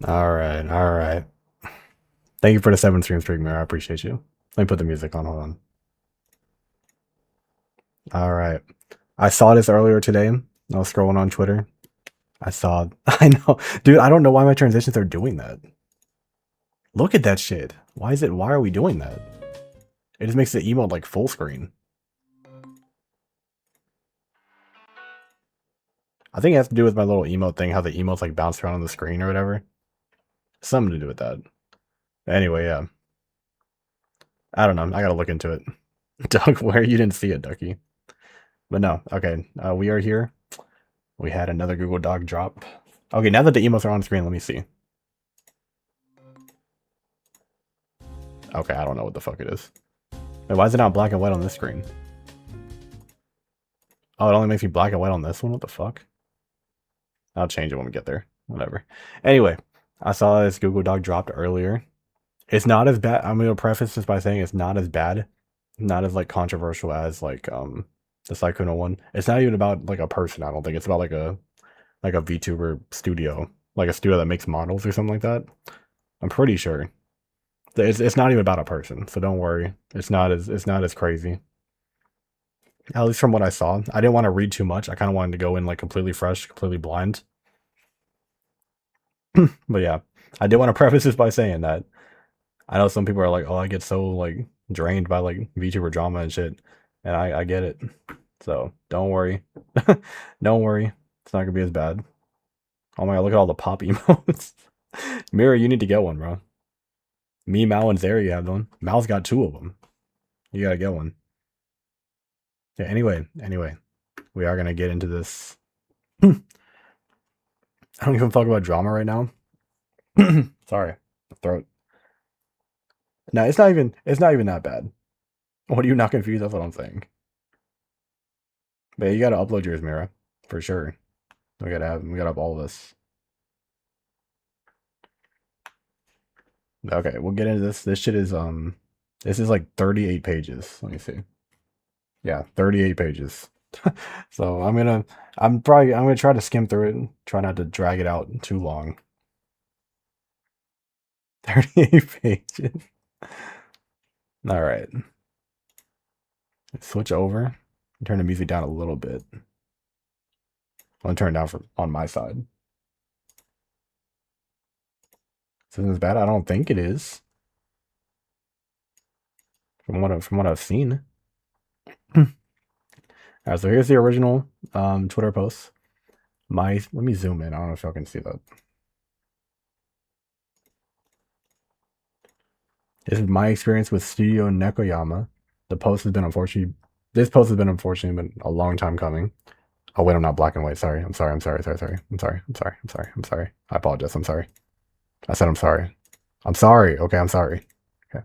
All right, all right. Thank you for the 7 stream streak, Mirror. I appreciate you. Let me put the music on. Hold on. All right. I saw this earlier today. I was scrolling on Twitter. I saw. I know, dude. I don't know why my transitions are doing that. Look at that shit. Why is it? Why are we doing that? It just makes the emote like full screen. I think it has to do with my little emote thing. How the emotes like bounce around on the screen or whatever. Something to do with that. Anyway, yeah. I don't know. I gotta look into it. Doug, where you didn't see it, Ducky. But no. Okay. We are here. We had another Google Doc drop. Okay, now that the emotes are on screen, let me see. Okay, I don't know what the fuck it is. Wait, why is it not black and white on this screen? Oh, it only makes me black and white on this one? What the fuck? I'll change it when we get there. Whatever. Anyway, I saw this Google Doc dropped earlier. It's not as bad. I'm gonna preface this by saying it's not as bad. Not as like controversial as like the Sykkuno one. It's not even about like a person, I don't think. It's about like a VTuber studio. Like a studio that makes models or something like that. I'm pretty sure. It's not even about a person, so don't worry. It's not as crazy. At least from what I saw. I didn't want to read too much. I kind of wanted to go in like completely fresh, completely blind. But yeah, I did want to preface this by saying that I know some people are like, "Oh, I get so like drained by like VTuber drama and shit," and I get it. So don't worry, don't worry. It's not gonna be as bad. Oh my god, look at all the pop emotes. Mirror, you need to get one, bro. Me, Mao, and Zeri have one. Mao's got 2 of them. You gotta get one. Yeah. Anyway, we are gonna get into this. I don't even talk about drama right now. Sorry, throat. No, it's not even. It's not even that bad. What are you not confused? That's what I'm saying. But yeah, you gotta upload yours, Mira, for sure. We gotta have all this. Okay, we'll get into this. This shit is this is like 38 pages. Let me see. Yeah, 38 pages. So I'm gonna try to skim through it and try not to drag it out too long. 38 pages. All right. Switch over. Turn the music down a little bit. I'm gonna turn it down on my side. This isn't as bad. I don't think it is. From what I've seen. Alright, so here's the original Twitter post. Let me zoom in. I don't know if y'all can see that. This is my experience with Studio Nekoyama. The post has been unfortunately. This post has been unfortunately been a long time coming. Oh wait, I'm not black and white. Sorry. I'm sorry. I'm sorry. Sorry. Sorry. I'm sorry. I'm sorry. I'm sorry. I'm sorry. I apologize. I'm sorry. I said I'm sorry. I'm sorry. Okay, I'm sorry. Okay.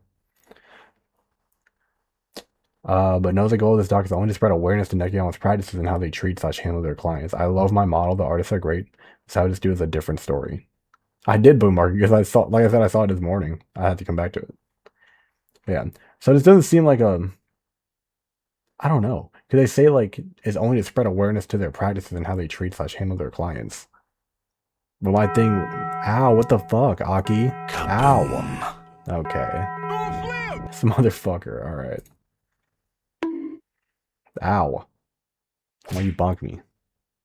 But no, the goal of this doc is only to spread awareness to Nekoyama's practices and how they treat/handle their clients. I love my model. The artists are great. So how I just do is a different story. I did bookmark because I saw, like I said, I saw it this morning. I had to come back to it. Yeah. So this doesn't seem like I don't know. Because they say like it's only to spread awareness to their practices and how they treat/handle their clients. But my thing, ow, what the fuck, Aki? Ow. Okay. This motherfucker, alright. Ow. Why you bonk me?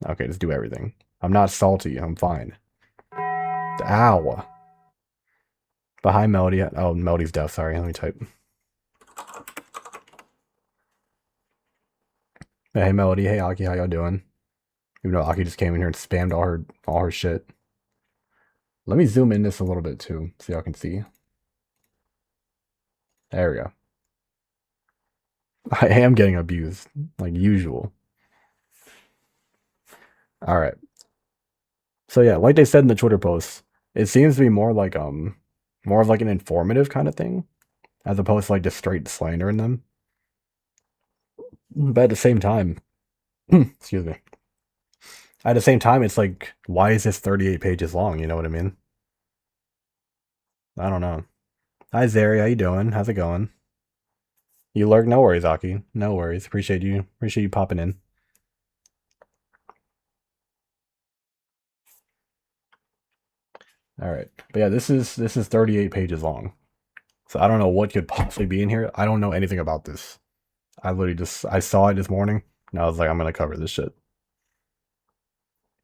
Okay, just do everything. I'm not salty, I'm fine. Ow. But hi, Melody. Oh, Melody's deaf, sorry, let me type. Hey, Melody, hey, Aki, how y'all doing? Even though Aki just came in here and spammed all her shit. Let me zoom in this a little bit too, so y'all can see. There we go. I am getting abused, like usual. All right. So yeah, like they said in the Twitter post, it seems to be more of like an informative kind of thing, as opposed to like just straight slander in them. But at the same time, excuse me. At the same time, it's like, why is this 38 pages long? You know what I mean? I don't know. Hi Zeri, how you doing? How's it going? You lurk? No worries, Aki. No worries. Appreciate you. Appreciate you popping in. All right, but yeah, this is 38 pages long. So I don't know what could possibly be in here. I don't know anything about this. I literally just I saw it this morning and I was like, I'm gonna cover this shit.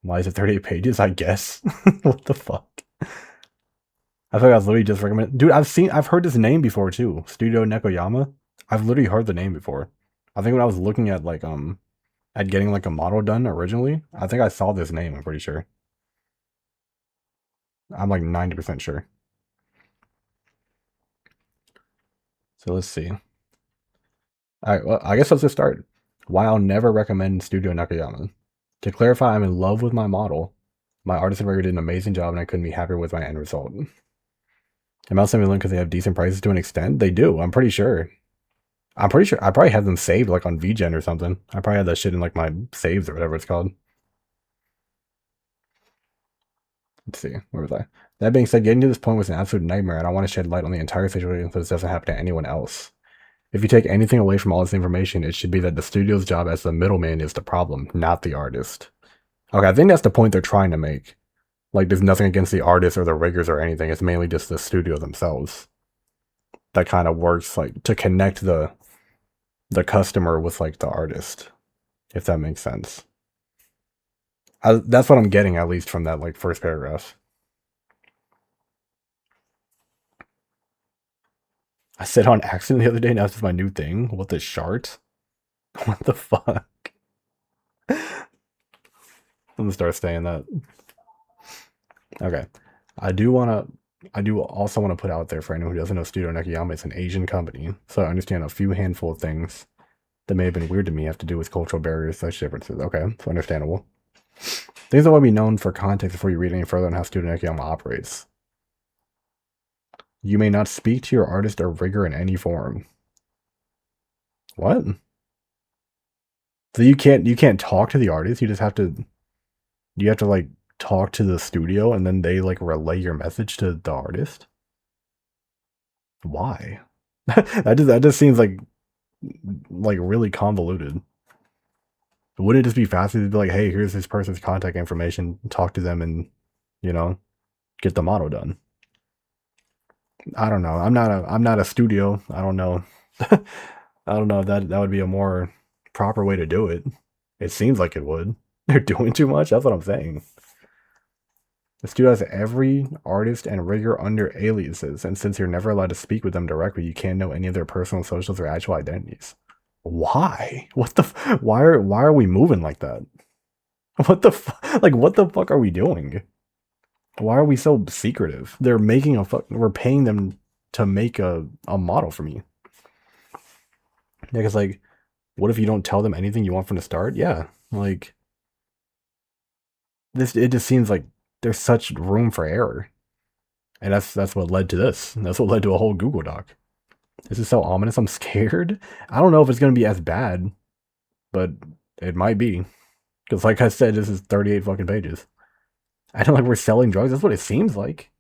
Why is it 38 pages? I guess. What the fuck? I thought I was literally just recommending. Dude, I've heard this name before too. Studio Nekoyama. I've literally heard the name before. I think when I was looking at like at getting like a model done originally, I think I saw this name. I'm pretty sure. I'm like 90% sure. So let's see. All right, well, I guess let's just start. Why I'll never recommend Studio Nakayama. To clarify, I'm in love with my model. My artist and rigger did an amazing job, and I couldn't be happier with my end result. Am I sending a link because they have decent prices to an extent? They do. I'm pretty sure. I'm pretty sure. I probably have them saved like on VGen or something. I probably had that shit in like my saves or whatever it's called. Let's see. Where was I? That being said, getting to this point was an absolute nightmare, and I want to shed light on the entire situation so this doesn't happen to anyone else. If you take anything away from all this information, it should be that the studio's job as the middleman is the problem, not the artist. Okay, I think that's the point they're trying to make. Like, there's nothing against the artists or the riggers or anything. It's mainly just the studio themselves that kind of works like to connect the customer with like the artist, if that makes sense. That's what I'm getting at least from that like first paragraph. I said on accident the other day. Now this is my new thing. What the shart? What the fuck? I'm gonna start saying that. Okay. I do wanna I do also want to put out there for anyone who doesn't know Studio Nekiyama, it's an Asian company. So I understand a few handful of things that may have been weird to me have to do with cultural barriers, such differences. Okay, it's understandable. Things that want to be known for context before you read any further on how Studio Nekiyama operates. You may not speak to your artist or rigger in any form. What? So you can't talk to the artist. You have to like talk to the studio and then they like relay your message to the artist. Why? That just seems like really convoluted. Wouldn't it just be faster to be like, hey, here's this person's contact information, talk to them, and you know, get the model done? I don't know. I'm not a studio. I don't know. I don't know if that would be a more proper way to do it. It seems like it would. They're doing too much. That's what I'm saying. The studio has every artist and rigger under aliases, and since you're never allowed to speak with them directly, you can't know any of their personal socials or actual identities. Why? Why are we moving like that? What the fuck are we doing? Why are we so secretive? They're making we're paying them to make a model for me. Because like, what if you don't tell them anything you want from the start? Yeah, like this. It just seems like there's such room for error, and that's what led to this. That's what led to a whole Google Doc. This is so ominous. I'm scared. I don't know if it's gonna be as bad, but it might be. Because like I said, this is 38 fucking pages. I don't like we're selling drugs. That's what it seems like.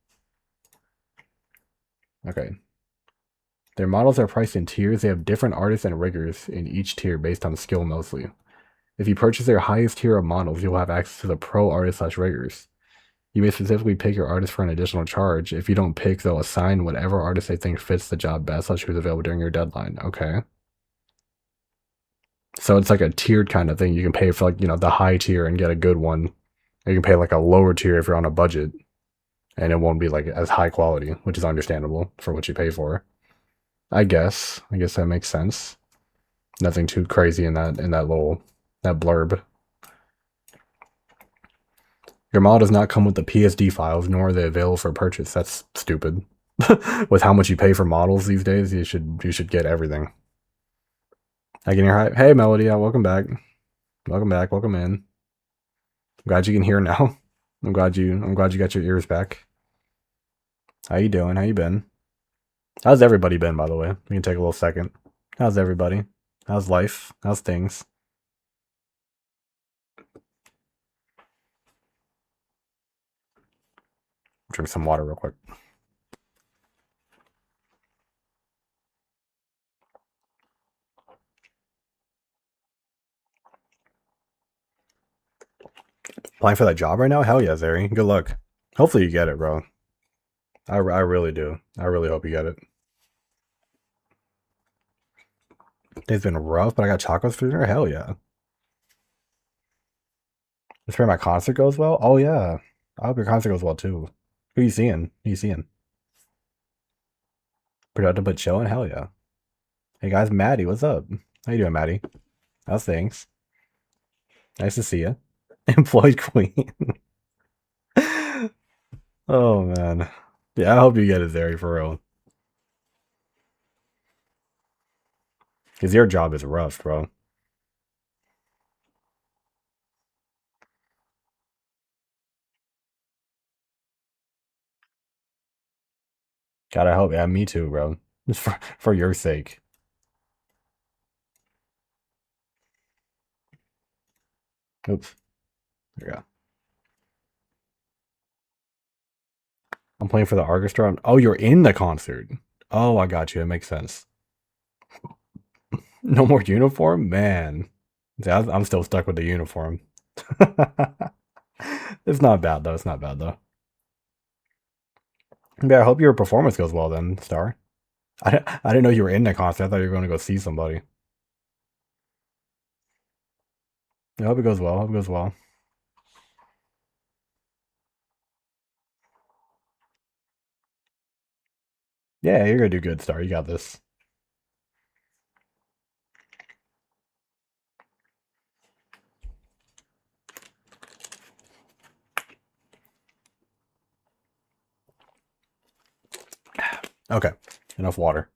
Okay. Their models are priced in tiers. They have different artists and riggers in each tier based on skill mostly. If you purchase their highest tier of models, you'll have access to the pro artist slash riggers. You may specifically pick your artist for an additional charge. If you don't pick, they'll assign whatever artist they think fits the job best, such who's available during your deadline. Okay. So it's like a tiered kind of thing. You can pay for like, the high tier and get a good one. Or you can pay like a lower tier if you're on a budget. And it won't be like as high quality, which is understandable for what you pay for. I guess. I guess that makes sense. Nothing too crazy in that blurb. Your model does not come with the PSD files, nor are they available for purchase. That's stupid. With how much you pay for models these days, you should get everything. I can hear. Hey, Melody, welcome back. Welcome back. Welcome in. I'm glad you can hear now. I'm glad you got your ears back. How you doing? How you been? How's everybody been, by the way? We can take a little second. How's everybody? How's life? How's things? Drink some water real quick. Applying for that job right now? Hell yeah, Zary. Good luck. Hopefully you get it, bro. I really do. I really hope you get it. It's been rough, but I got chocolates for dinner. Hell yeah! Just pray my concert goes well. Oh yeah, I hope your concert goes well too. Who you seeing? Who you seeing? Productive but chilling. Hell yeah. Hey guys, Maddie, what's up? How you doing, Maddie? How's things? Nice to see you. Employed queen. Oh man. Yeah, I hope you get it, Zeri, for real. Because your job is rough, bro. God, I hope. Yeah, me too, bro. Just for your sake. Oops. There you go. I'm playing for the orchestra. Oh, you're in the concert. Oh, I got you. It makes sense. No more uniform? Man. Yeah, I'm still stuck with the uniform. It's not bad, though. It's not bad, though. Yeah, I hope your performance goes well then, Star. I didn't know you were in the concert. I thought you were going to go see somebody. I hope it goes well. I hope it goes well. Yeah, you're going to do good, Star. You got this. Okay, enough water.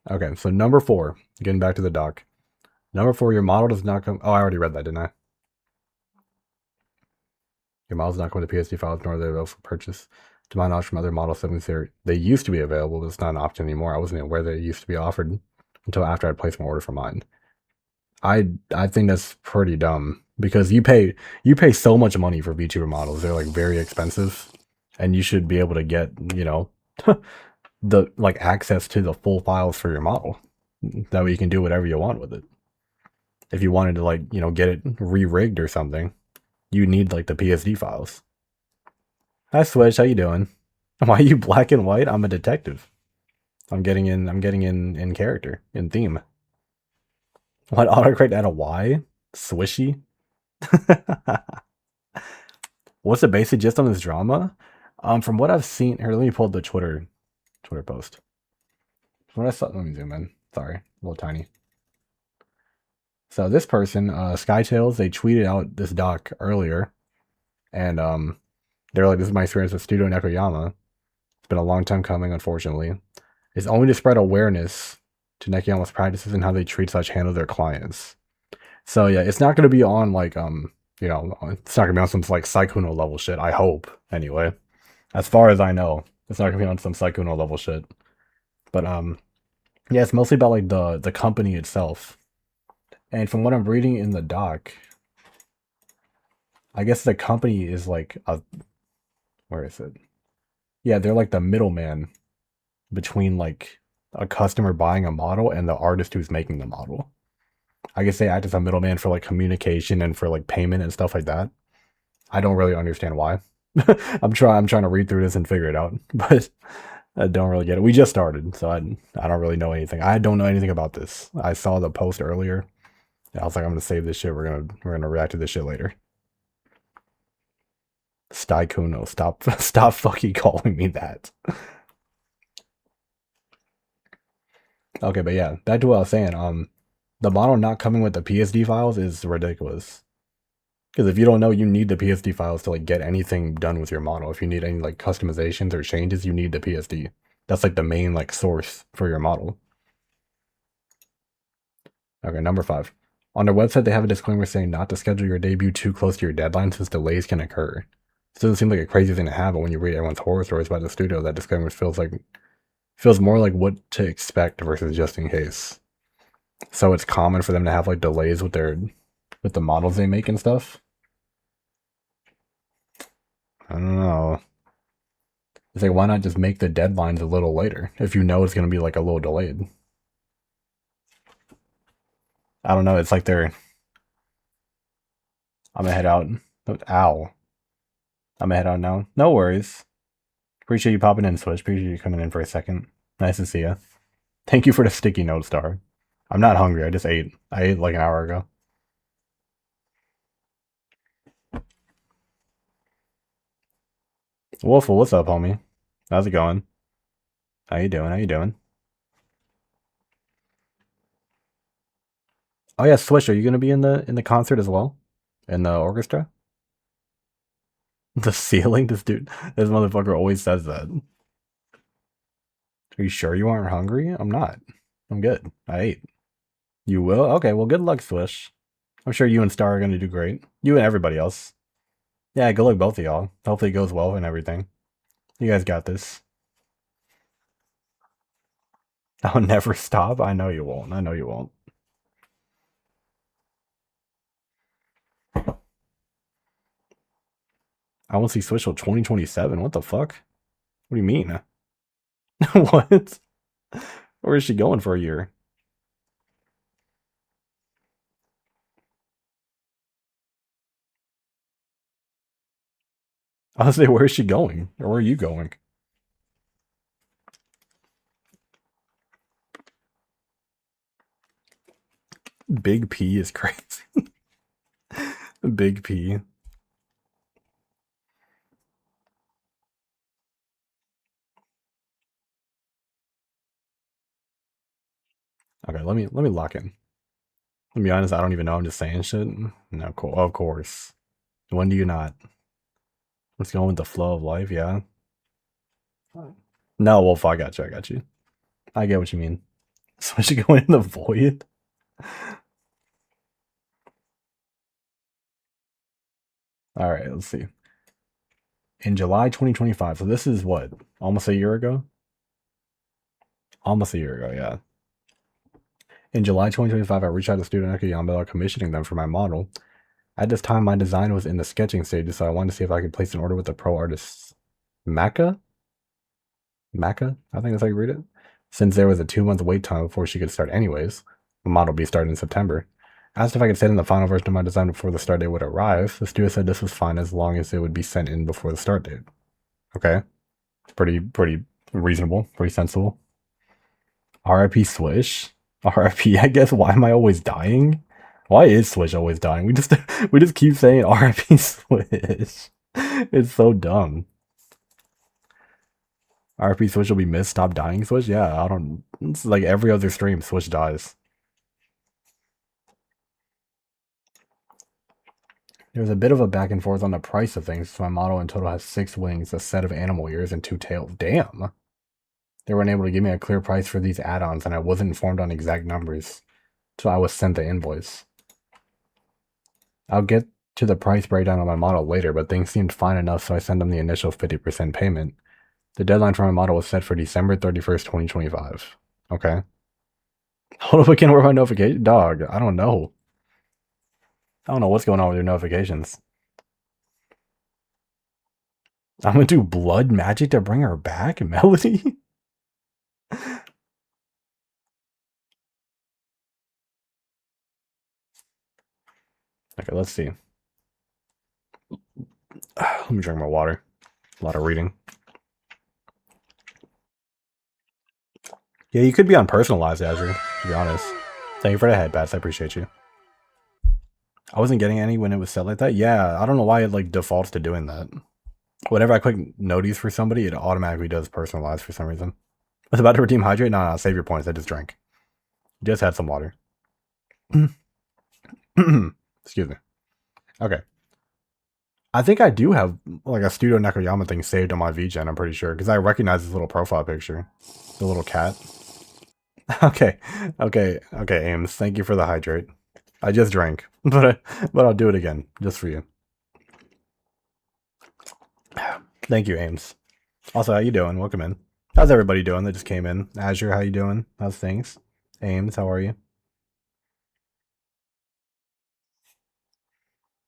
Okay, so number 4, getting back to the doc. Number 4, your model does not come. Oh, I already read that, didn't I? Your model does not come with the PSD files, nor are they available for purchase. To my knowledge, from other model settings, they used to be available, but it's not an option anymore. I wasn't aware they used to be offered until after I'd placed my order for mine. I think that's pretty dumb because you pay so much money for VTuber models. They're like very expensive, and you should be able to get the like access to the full files for your model. That way you can do whatever you want with it. If you wanted to like get it re-rigged or something, you need like the PSD files. Hi Switch, how you doing? Why are you black and white? I'm a detective. I'm getting in character, in theme. What autocorrect add a Y? Swishy? What's the basic gist on this drama? From what I've seen, here, let me pull the Twitter post. From what I saw, let me zoom in. Sorry, a little tiny. So this person, Skytails, they tweeted out this doc earlier, and they're like, "This is my experience with Studio Nekoyama. It's been a long time coming, unfortunately. It's only to spread awareness to Nekoyama's practices and how they treat such handle their clients." So yeah, it's not gonna be on like it's not gonna be on some like Sykkuno level shit. I hope anyway. As far as I know, it's not gonna be on some Sykkuno level shit. But yeah, it's mostly about like the company itself. And from what I'm reading in the doc, I guess the company is like a where is it? Yeah, they're like the middleman between like a customer buying a model and the artist who's making the model. I guess they act as a middleman for like communication and for like payment and stuff like that. I don't really understand why. I'm trying to read through this and figure it out, but I don't really get it. We just started, so I don't really know anything. I don't know anything about this. I saw the post earlier. And I was like, I'm gonna save this shit. We're gonna react to this shit later. Kuno, stop fucking calling me that. Okay, but yeah, back to what I was saying. The model not coming with the PSD files is ridiculous. Because if you don't know, you need the PSD files to like get anything done with your model. If you need any like customizations or changes, you need the PSD. That's like the main like source for your model. Okay, number 5. On their website, they have a disclaimer saying not to schedule your debut too close to your deadline since delays can occur. This doesn't seem like a crazy thing to have, but when you read everyone's horror stories about the studio, that disclaimer feels more like what to expect versus just in case. So it's common for them to have like delays with the models they make and stuff. I don't know. It's like, why not just make the deadlines a little later if you know it's going to be like a little delayed? I don't know. It's like I'm gonna head out. Ow. I'm gonna head out now. No worries. Appreciate you popping in, Switch. Appreciate you coming in for a second. Nice to see you. Thank you for the sticky note star. I'm not hungry. I just ate. I ate like an hour ago. Wolfle, what's up, homie? How's it going? How you doing? How you doing? Oh yeah, Switch. Are you gonna be in the concert as well? In the orchestra? The ceiling? This motherfucker always says that. Are you sure you aren't hungry? I'm not. I'm good. I ate. You will? Okay, well, good luck, Swish. I'm sure you and Star are gonna do great. You and everybody else. Yeah, good luck, both of y'all. Hopefully it goes well and everything. You guys got this. I'll never stop. I know you won't. I know you won't. I won't see Switch till 2027. What the fuck? What do you mean? What? Where is she going for a year? I'll say, where is she going? Or where are you going? Big P is crazy. Big P. Okay, let me lock in. To be honest, I don't even know. I'm just saying shit. No, of course. When do you not? Let's go with the flow of life, yeah. No, Wolf, I got you. I got you. I get what you mean. So I should go in the void. All right, let's see. In July 2025, so this is what, almost a year ago? Almost a year ago, yeah. In July 2025, I reached out to student nekoyama about commissioning them for my model. At this time, my design was in the sketching stage, so I wanted to see if I could place an order with the pro artist Maka? Maka? I think that's how you read it. Since there was a 2-month wait time before she could start anyways, the model will be started in September. Asked if I could send in the final version of my design before the start date would arrive. The studio said this was fine as long as it would be sent in before the start date. Okay. Pretty reasonable, pretty sensible. RIP Swish. RIP, I guess. Why am I always dying? Why is Swish always dying? We just keep saying RIP Swish. It's so dumb. RP Switch will be missed. Stop dying, Switch. Yeah, I don't. It's like every other stream, Switch dies. There's a bit of a back and forth on the price of things. So my model in total has 6 wings, a set of animal ears, and 2 tails. Damn. They weren't able to give me a clear price for these add-ons, and I wasn't informed on exact numbers. So I was sent the invoice. I'll get to the price breakdown on my model later, but things seemed fine enough, so I sent them the initial 50% payment. The deadline for my model was set for December 31st, 2025. Okay. Hold up again, where my notification? Dog, I don't know. I don't know what's going on with your notifications. I'm gonna do blood magic to bring her back, Melody? Okay, let's see. Let me drink my water. A lot of reading. Yeah, you could be on personalized, Azure, to be honest. Thank you for the head bats. I appreciate you. I wasn't getting any when it was set like that. Yeah, I don't know why it like defaults to doing that. Whenever I click notice for somebody, it automatically does personalized for some reason. I was about to redeem hydrate. No, save your points. I just drank. Just had some water. Excuse me. Okay. I think I do have like a Studio Nekoyama thing saved on my VGen, I'm pretty sure, because I recognize his little profile picture. The little cat. Okay. Ames. Thank you for the hydrate. I just drank, but I'll do it again, just for you. Thank you, Ames. Also, how you doing? Welcome in. How's everybody doing that just came in? Azure, how you doing? How's things? Ames, how are you?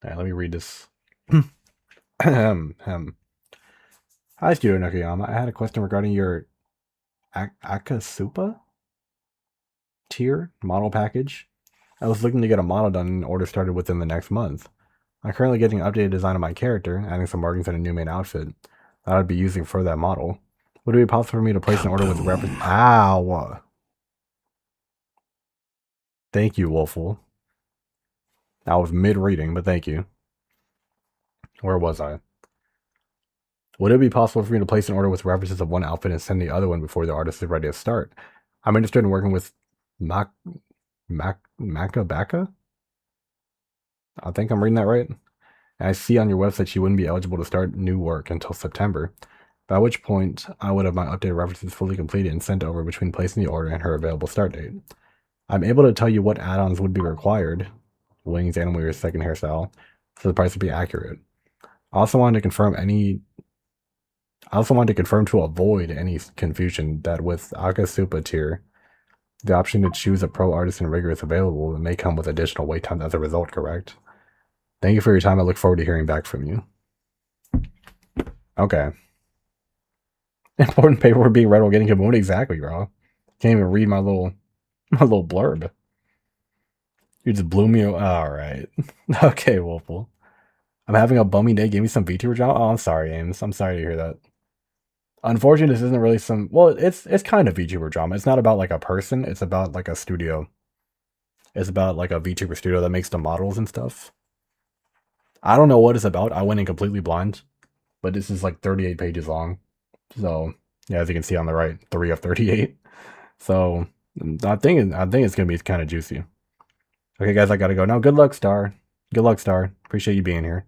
Alright, let me read this. Hi, Studio Nakayama. I had a question regarding your Akasupa tier model package. I was looking to get a model done and order started within the next month. I'm currently getting an updated design of my character, adding some markings and a new main outfit. that I'd be using for that model. Would it be possible for me to place an order with reference? Ow! Thank you, Wolful. I was mid-reading, but thank you. Where was I? Would it be possible for me to place an order with references of one outfit and send the other one before the artist is ready to start? I'm interested in working with Makabaka? I think I'm reading that right. And I see on your website you wouldn't be eligible to start new work until September, by which point I would have my updated references fully completed and sent over between placing the order and her available start date. I'm able to tell you what add-ons would be required, wings, animal ears, second hairstyle, so the price would be accurate. I also wanted to confirm to avoid any confusion that with Akasupa tier, the option to choose a pro artist and rigor is available and may come with additional wait time as a result, correct? Thank you for your time. I look forward to hearing back from you. Okay. Important paperwork being read while getting Kimono. Exactly, bro. Can't even read my little blurb. You just blew me. All right. Okay, Wolfle. I'm having a bummy day. Give me some VTuber drama. Oh, I'm sorry, Ames. I'm sorry to hear that. Unfortunately, this isn't really some. Well, it's kind of VTuber drama. It's not about like a person. It's about like a studio. It's about like a VTuber studio that makes the models and stuff. I don't know what it's about. I went in completely blind, but this is like 38 pages long. So yeah, as you can see on the right, 3 of 38. So I think it's gonna be kind of juicy. Okay, guys, I gotta go now. Good luck, Star. Good luck, Star. Appreciate you being here.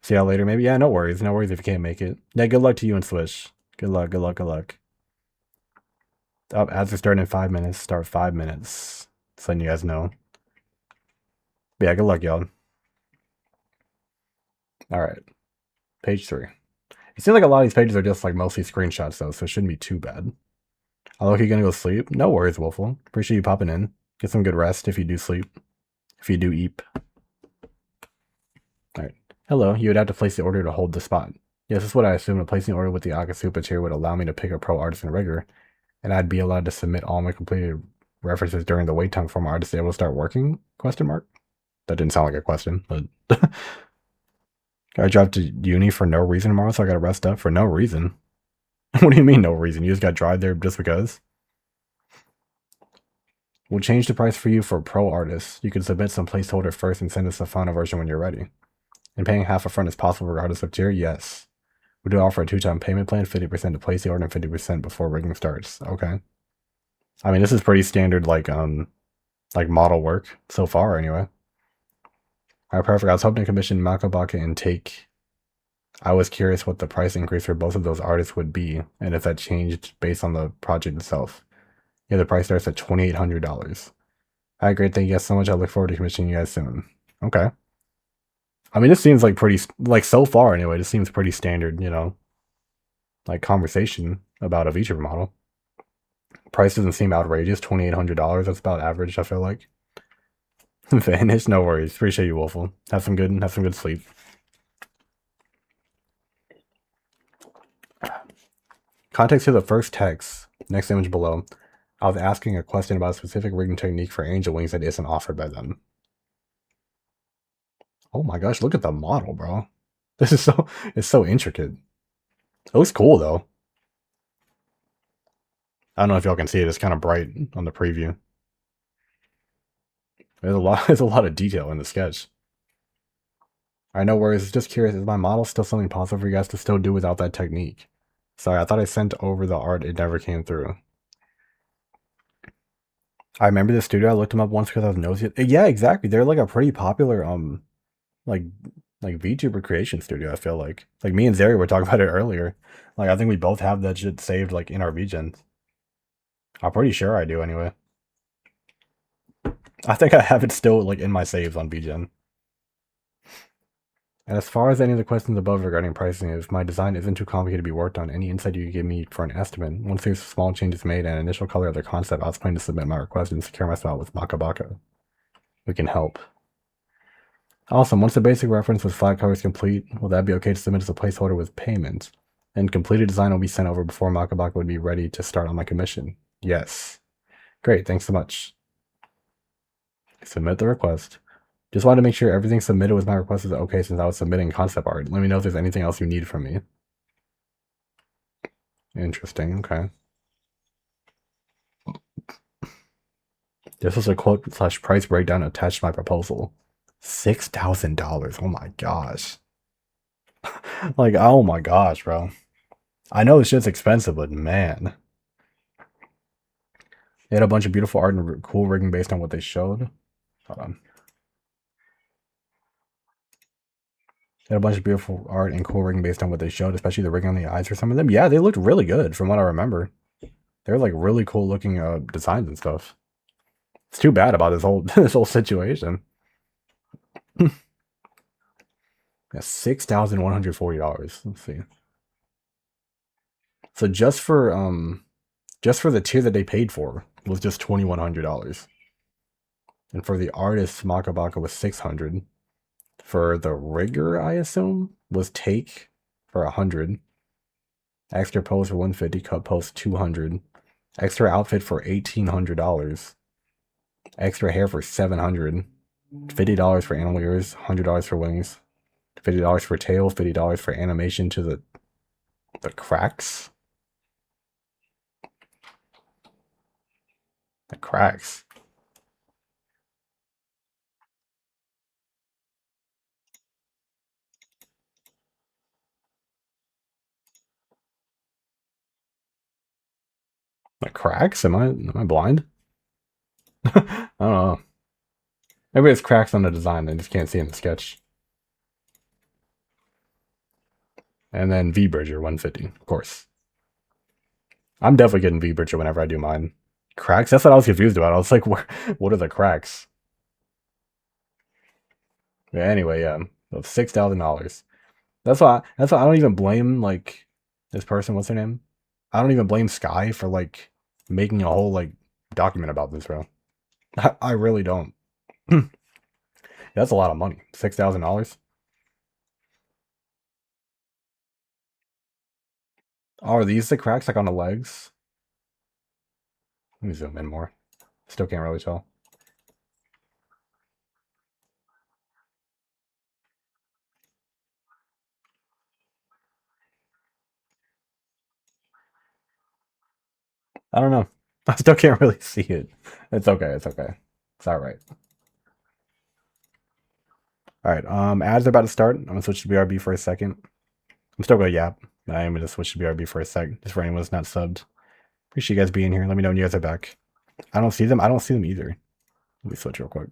See y'all later, maybe. Yeah, no worries. No worries if you can't make it. Yeah, good luck to you and Swish. Good luck, good luck, good luck. Oh, ads are starting in 5 minutes. Start 5 minutes. Just letting you guys know. But yeah, good luck, y'all. Alright. Page 3. It seems like a lot of these pages are just like mostly screenshots though, so it shouldn't be too bad. Oh, look, you're gonna go sleep? No worries, Wolfle. Appreciate you popping in. Get some good rest if you do sleep. If you do eep. Alright. Hello, you would have to place the order to hold the spot. Yes, this is what I assumed. Placing the order with the Akasupa tier would allow me to pick a pro artist and rigger, and I'd be allowed to submit all my completed references during the wait time for my artist to be able to start working? Question mark? That didn't sound like a question, but I drive to uni for no reason tomorrow, so I gotta rest up for no reason. What do you mean no reason? You just got to drive there just because? We'll change the price for you for pro artists. You can submit some placeholder first and send us the final version when you're ready. And paying half upfront is possible regardless of tier? Yes. We do offer a 2-time payment plan, 50% to place the order and 50% before rigging starts. Okay. I mean, this is pretty standard, like model work so far, anyway. All right, perfect. I was hoping to commission Makabaka and take. I was curious what the price increase for both of those artists would be, and if that changed based on the project itself. Yeah, the price starts at $2,800. All right, great. Thank you guys so much. I look forward to commissioning you guys soon. Okay. I mean, this seems like pretty, like so far anyway, this seems pretty standard, you know, like conversation about a VTuber model. Price doesn't seem outrageous. $2,800. That's about average, I feel like. Vanish, no worries. Appreciate you, Wolfle. Have some good sleep. Context to the first text, next image below. I was asking a question about a specific rigging technique for angel wings that isn't offered by them. Oh my gosh, look at the model, bro. This is it's so intricate. It looks cool though. I don't know if y'all can see it, it's kind of bright on the preview. There's a lot of detail in the sketch. Alright, no worries, just curious, is my model still something possible for you guys to still do without that technique? Sorry, I thought I sent over the art, it never came through. I remember the studio, I looked them up once because I was nosy. Yeah, exactly. They're like a pretty popular like VTuber creation studio, I feel like. Like me and Zeri were talking about it earlier. Like I think we both have that shit saved like in our VGens. I'm pretty sure I do anyway. I think I have it still like in my saves on VGen. And as far as any of the questions above regarding pricing, if my design isn't too complicated to be worked on, any insight you can give me for an estimate, once there's small changes made and initial color of the concept, I was planning to submit my request and secure my spot with Makabaka. We can help. Awesome, once the basic reference with flat color is complete, will that be okay to submit as a placeholder with payment? And completed design will be sent over before Makabaka would be ready to start on my commission. Yes. Great, thanks so much. Submit the request. Just wanted to make sure everything submitted with my request is okay since I was submitting concept art. Let me know if there's anything else you need from me. Interesting. Okay. This was a quote slash price breakdown attached to my proposal. $6,000. Oh my gosh. Like, oh my gosh, bro. I know this shit's expensive, but man. They had a bunch of beautiful art and cool rigging based on what they showed. Hold on. They had a bunch of beautiful art and cool rigging based on what they showed, especially the rigging on the eyes for some of them. Yeah, they looked really good from what I remember. They're like really cool looking designs and stuff. It's too bad about this whole this whole situation. Yeah, $6,140. Let's see. So just for the tier that they paid for was just $2,100. And for the artist, Makabaka was 600. For the rigger, I assume, was take for 100. Extra pose for 150, cut post 200. Extra outfit for $1,800. Extra hair for 700. $50 for animal ears, $100 for wings, $50 for tail, $50 for animation to the cracks. The cracks. The cracks? Am I blind? I don't know. Maybe it's cracks on the design they just can't see in the sketch. And then V-Bridger 150, of course. I'm definitely getting V-Bridger whenever I do mine. Cracks? That's what I was confused about. I was like, what are the cracks? Yeah, anyway, yeah. So $6,000. That's why I don't even blame like this person, what's her name? I don't even blame Sky for like making a whole like document about this, bro. I really don't. That's a lot of money. $6,000. Oh, are these the cracks like on the legs? Let me zoom in more. Still can't really tell. I don't know. I still can't really see it. It's okay. It's okay. It's all right. All right. Ads are about to start. I'm gonna switch to BRB for a second. I'm still gonna yap. I am gonna switch to BRB for a sec, just for anyone that's not subbed. Appreciate you guys being here. Let me know when you guys are back. I don't see them. I don't see them either. Let me switch real quick.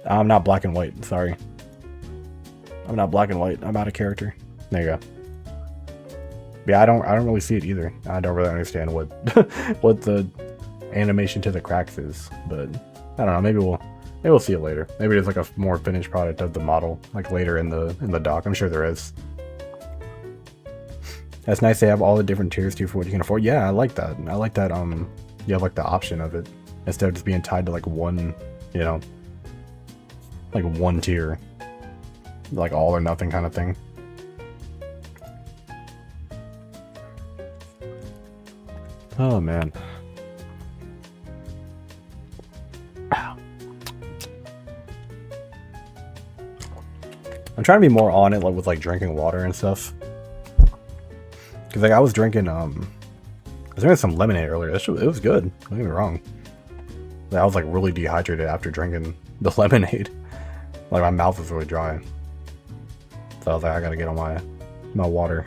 I'm not black and white. Sorry. I'm not black and white. I'm out of character. There you go. Yeah, I don't really see it either. I don't really understand what what the animation to the cracks is, but I don't know. Maybe we'll see it later. Maybe there's like a more finished product of the model, like later in the doc. I'm sure there is. That's nice to have all the different tiers too for what you can afford. Yeah, I like that. I like that. You have like the option of it instead of just being tied to like one, you know, like one tier, like all or nothing kind of thing. Oh man. I'm trying to be more on it, like with like drinking water and stuff. Cause like I was drinking some lemonade earlier. It was good. Don't get me wrong. I was like really dehydrated after drinking the lemonade. Like my mouth was really dry. So I was like, I gotta get on my water.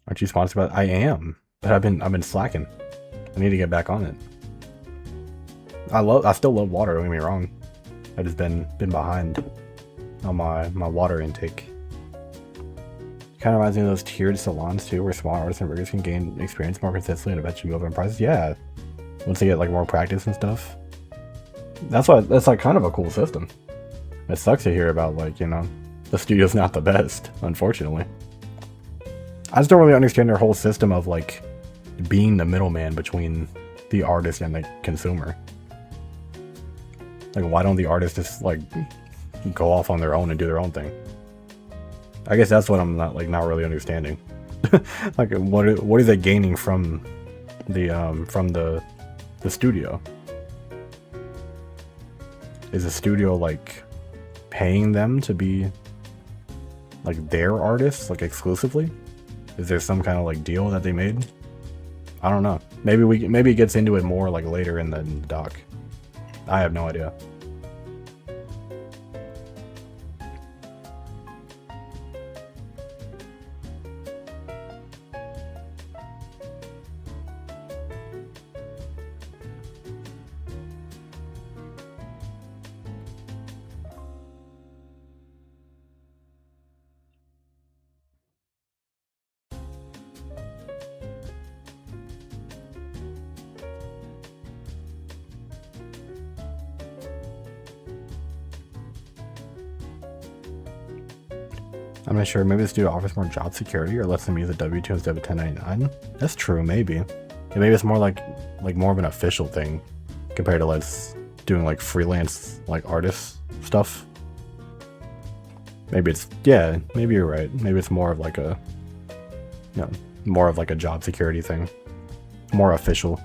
Aren't you sponsored by it? I am, but I've been slacking. I need to get back on it. I still love water, don't get me wrong. I just been behind on my water intake. Kind of reminds me of those tiered salons too, where small artists and riggers can gain experience more consistently and eventually move up in prices. Yeah, once they get like more practice and stuff. That's like kind of a cool system. It sucks to hear about, like, you know, the studio's not the best, unfortunately. I just don't really understand their whole system of like being the middleman between the artist and the consumer. Like, why don't the artists just like go off on their own and do their own thing? I guess that's what I'm not really understanding. Like, what is it gaining from the studio? Is the studio like paying them to be like their artists, like exclusively? Is there some kind of like deal that they made? I don't know. Maybe it gets into it more like later in the doc. I have no idea. I'm not sure. Maybe this dude offers more job security or lets them use a W-2 instead of a 1099. That's true, maybe. Yeah, maybe it's more like more of an official thing compared to like doing like freelance like artist stuff. Maybe it's, yeah, maybe you're right. Maybe it's more of like a, you know, more of like a job security thing. More official.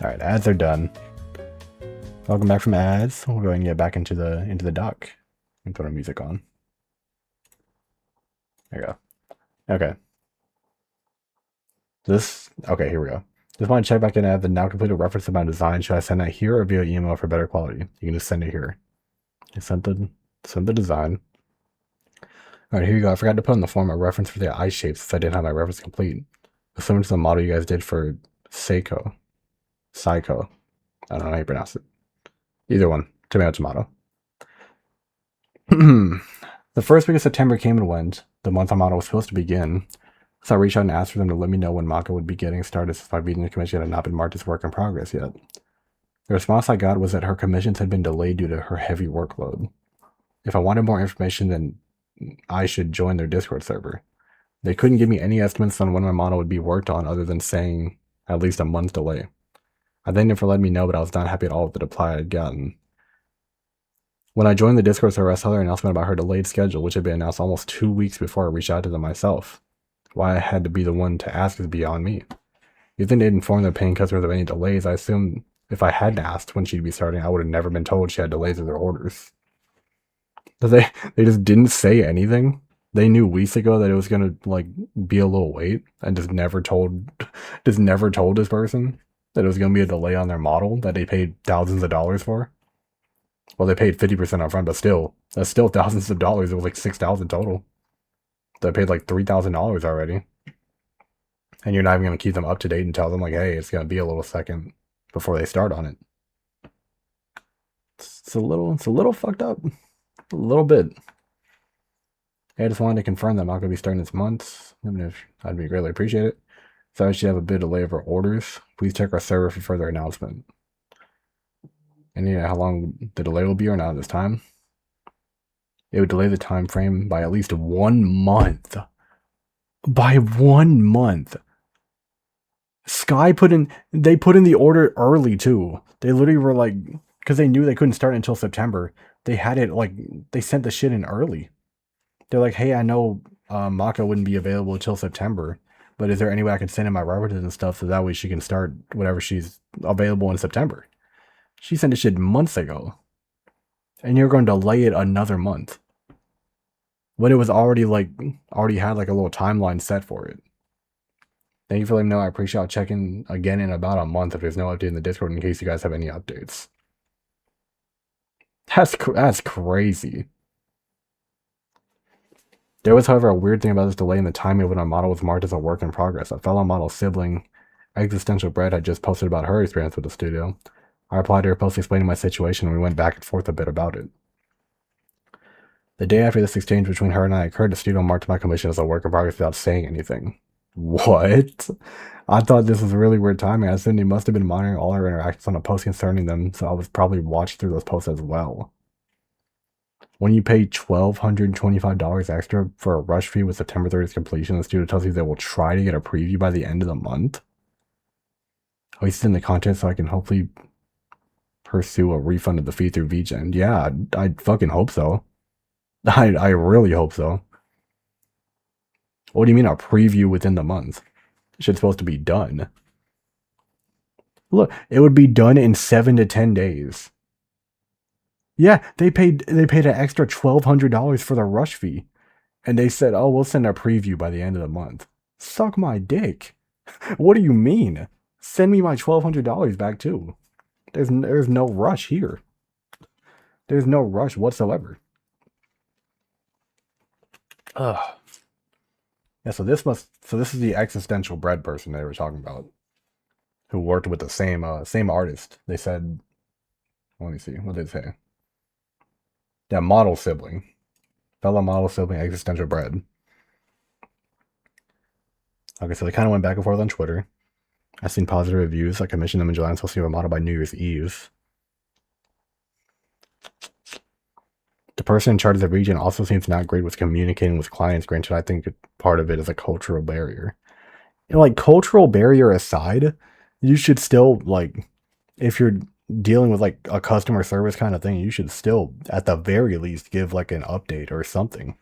Alright, ads are done. Welcome back from ads. We'll go ahead and get back into the doc and put our music on. There you go. Okay. Okay, here we go. Just want to check back in and add the now completed reference to my design. Should I send that here or via email for better quality? You can just send it here. I send the design. Alright, here you go. I forgot to put in the form a reference for the eye shapes since I didn't have my reference complete. Similar to the model you guys did for Seiko. Psycho. I don't know how you pronounce it. Either one. Tomato. The first week of September came and went. The month our model was supposed to begin. So I reached out and asked for them to let me know when Mako would be getting started since my meeting commission had not been marked as work in progress yet. The response I got was that her commissions had been delayed due to her heavy workload. If I wanted more information, then I should join their Discord server. They couldn't give me any estimates on when my model would be worked on other than saying at least a month's delay. I thanked them for letting me know, but I was not happy at all with the reply I had gotten. When I joined the Discord server, I saw their announcement about her delayed schedule, which had been announced almost 2 weeks before I reached out to them myself. Why I had to be the one to ask is beyond me. You think they'd inform their paying customers of any delays? I assume if I hadn't asked when she'd be starting, I would have never been told she had delays with her orders. They just didn't say anything. They knew weeks ago that it was gonna like be a little wait, and just never told this person that it was gonna be a delay on their model that they paid thousands of dollars for. Well, they paid 50% up front, but still, that's still thousands of dollars. It was like $6,000 total. They paid like $3,000 already. And you're not even going to keep them up to date and tell them like, hey, it's going to be a little second before they start on it. It's a little fucked up. A little bit. Hey, I just wanted to confirm that I'm not going to be starting this month. Even if I'd be greatly appreciate it. Sorry she have a bit of delay of our orders. Please check our server for further announcement. Any idea how long the delay will be or not this time? It would delay the time frame by at least 1 month. By 1 month. Sky put in the order early too. They literally were like, because they knew they couldn't start until September. They had it like, they sent the shit in early. They're like, hey, I know Mako wouldn't be available until September, but is there any way I can send in my references and stuff so that way she can start whenever she's available in September? She sent the shit months ago. And you're going to delay it another month. When it was already had like a little timeline set for it. Thank you for letting me know. I appreciate. I'll check in again in about a month if there's no update in the Discord in case you guys have any updates. That's crazy. There was, however, a weird thing about this delay in the timing of when our model was marked as a work in progress. A fellow model sibling, Existential Bread, had just posted about her experience with the studio. I replied to her post explaining my situation, and we went back and forth a bit about it. The day after this exchange between her and I occurred, the studio marked my commission as a work in progress without saying anything. What? I thought this was really weird timing. I assumed he must have been monitoring all our interactions on a post concerning them, so I was probably watching through those posts as well. When you pay $1,225 extra for a rush fee with September 30th completion, the studio tells you they will try to get a preview by the end of the month. At least in the content so I can hopefully pursue a refund of the fee through VGen. Yeah, I fucking hope so. I really hope so. What do you mean a preview within the month? Shit's supposed to be done. Look, it would be done in 7 to 10 days. Yeah, they paid an extra $1,200 for the rush fee. And they said, oh, we'll send a preview by the end of the month. Suck my dick. What do you mean? Send me my $1,200 back too. There's no rush here. There's no rush whatsoever. Ugh. Yeah, so this is the existential bread person they were talking about, who worked with the same artist. They said, let me see, what did they say? Yeah, model sibling, fellow model sibling, existential bread. Okay, so they kind of went back and forth on Twitter. I've seen positive reviews. I commissioned them in July. I'm supposed to have a model by New Year's Eve. The person in charge of the region also seems not great with communicating with clients. Granted, I think part of it is a cultural barrier. And like, cultural barrier aside, you should still, like, if you're dealing with like a customer service kind of thing, you should still at the very least give like an update or something.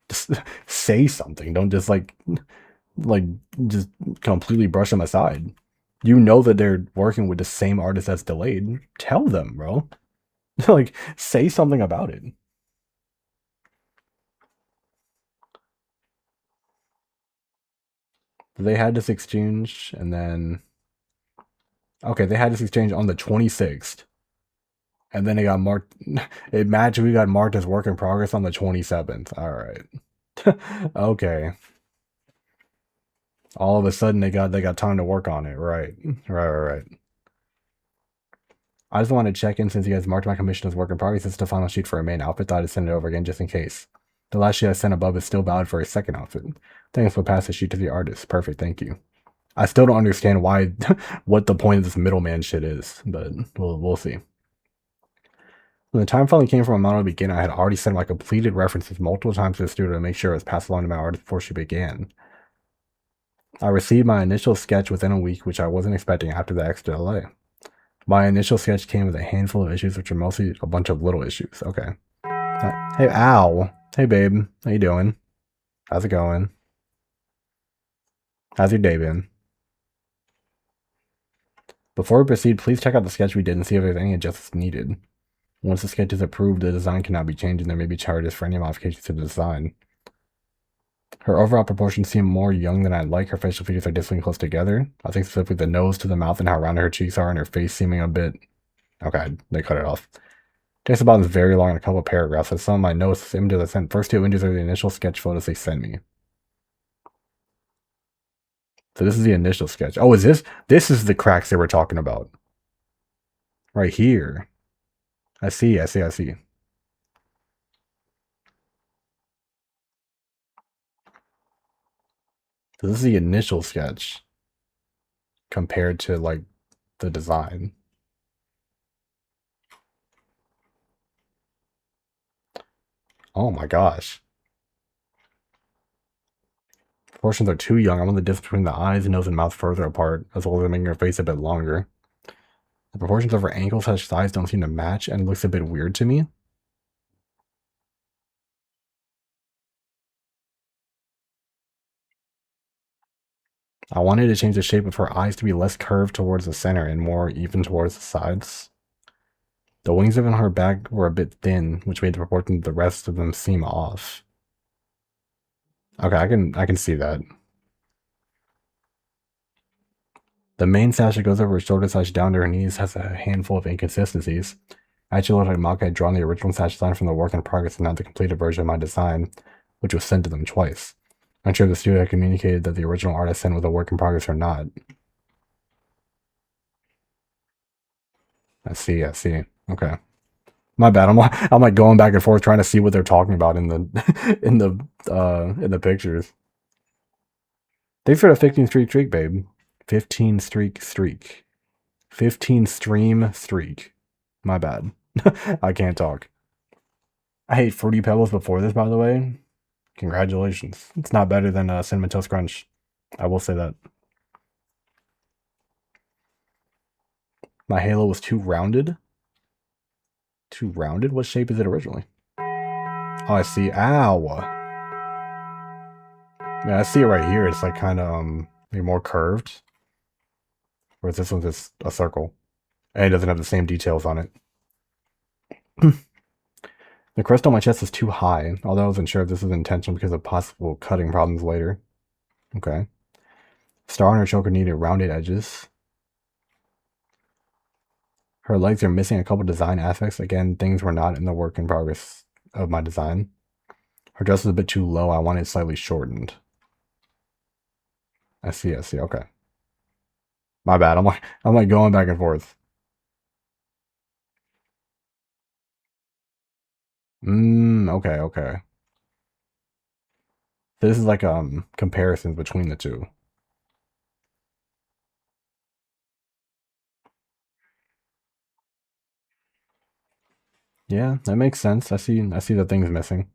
Just say something. Don't just like just completely brush them aside. You know that they're working with the same artist that's delayed. Tell them, bro. Like, say something about it. They had this exchange, and then okay, they had this exchange on the 26th, and then it got marked. It magically got marked as work in progress on the 27th. All right, okay. All of a sudden, they got time to work on it. Right. I just wanted to check in since you guys marked my commission as work in progress. This is the final sheet for a main outfit. Thought I'd send it over again just in case. The last sheet I sent above is still valid for a second outfit. Thanks for pass the sheet to the artist. Perfect, thank you. I still don't understand why, what the point of this middleman shit is, but we'll see. When the time finally came for my model to begin, I had already sent my completed references multiple times to the studio to make sure it was passed along to my artist before she began. I received my initial sketch within a week, which I wasn't expecting after the extra delay. My initial sketch came with a handful of issues, which are mostly a bunch of little issues. Okay. Hey, ow. Hey, babe. How you doing? How's it going? How's your day been? Before we proceed, please check out the sketch we did and see if there's any adjustments needed. Once the sketch is approved, the design cannot be changed and there may be charges for any modifications to the design. Her overall proportions seem more young than I'd like. Her facial features are distantly close together. I think specifically the nose to the mouth and how rounded her cheeks are and her face seeming a bit... Okay, they cut it off. Text about is very long in a couple of paragraphs. As some of my notes, images I sent. First 2 images are the initial sketch photos they sent me. So this is the initial sketch. Oh, is this? This is the cracks they were talking about. Right here. I see. So this is the initial sketch compared to like the design. Oh my gosh. Proportions are too young. I want the distance between the eyes, nose, and mouth further apart, as well as making her face a bit longer. The proportions of her ankles slash thighs don't seem to match and looks a bit weird to me. I wanted to change the shape of her eyes to be less curved towards the center and more even towards the sides. The wings of her back were a bit thin, which made the proportion of the rest of them seem off. Okay, I can see that. The main sash that goes over her shoulder slash down to her knees has a handful of inconsistencies. I actually looked like Maka had drawn the original sash design from the work in progress and not the completed version of my design, which was sent to them twice. I'm not sure if the studio had communicated that the original artist sent was a work in progress or not. I see. Okay. My bad. I'm like going back and forth trying to see what they're talking about in the in the pictures. Thanks for the 15 streak, babe. 15 streak. 15 stream streak. My bad. I can't talk. I hate Fruity Pebbles before this, by the way. Congratulations. It's not better than Cinnamon Toast Crunch. I will say that. My halo was too rounded. Too rounded? What shape is it originally? Oh, I see. Ow. Yeah, I see it right here. It's like kind of like more curved. Whereas this one's just a circle. And it doesn't have the same details on it. The crest on my chest is too high, although I wasn't sure if this was intentional because of possible cutting problems later. Okay. Star on her choker needed rounded edges. Her legs are missing a couple design aspects. Again, things were not in the work in progress of my design. Her dress was a bit too low. I want it slightly shortened. I see, okay. My bad. I'm like going back and forth. Okay. So this is like comparisons between the two. Yeah, that makes sense. I see the things missing.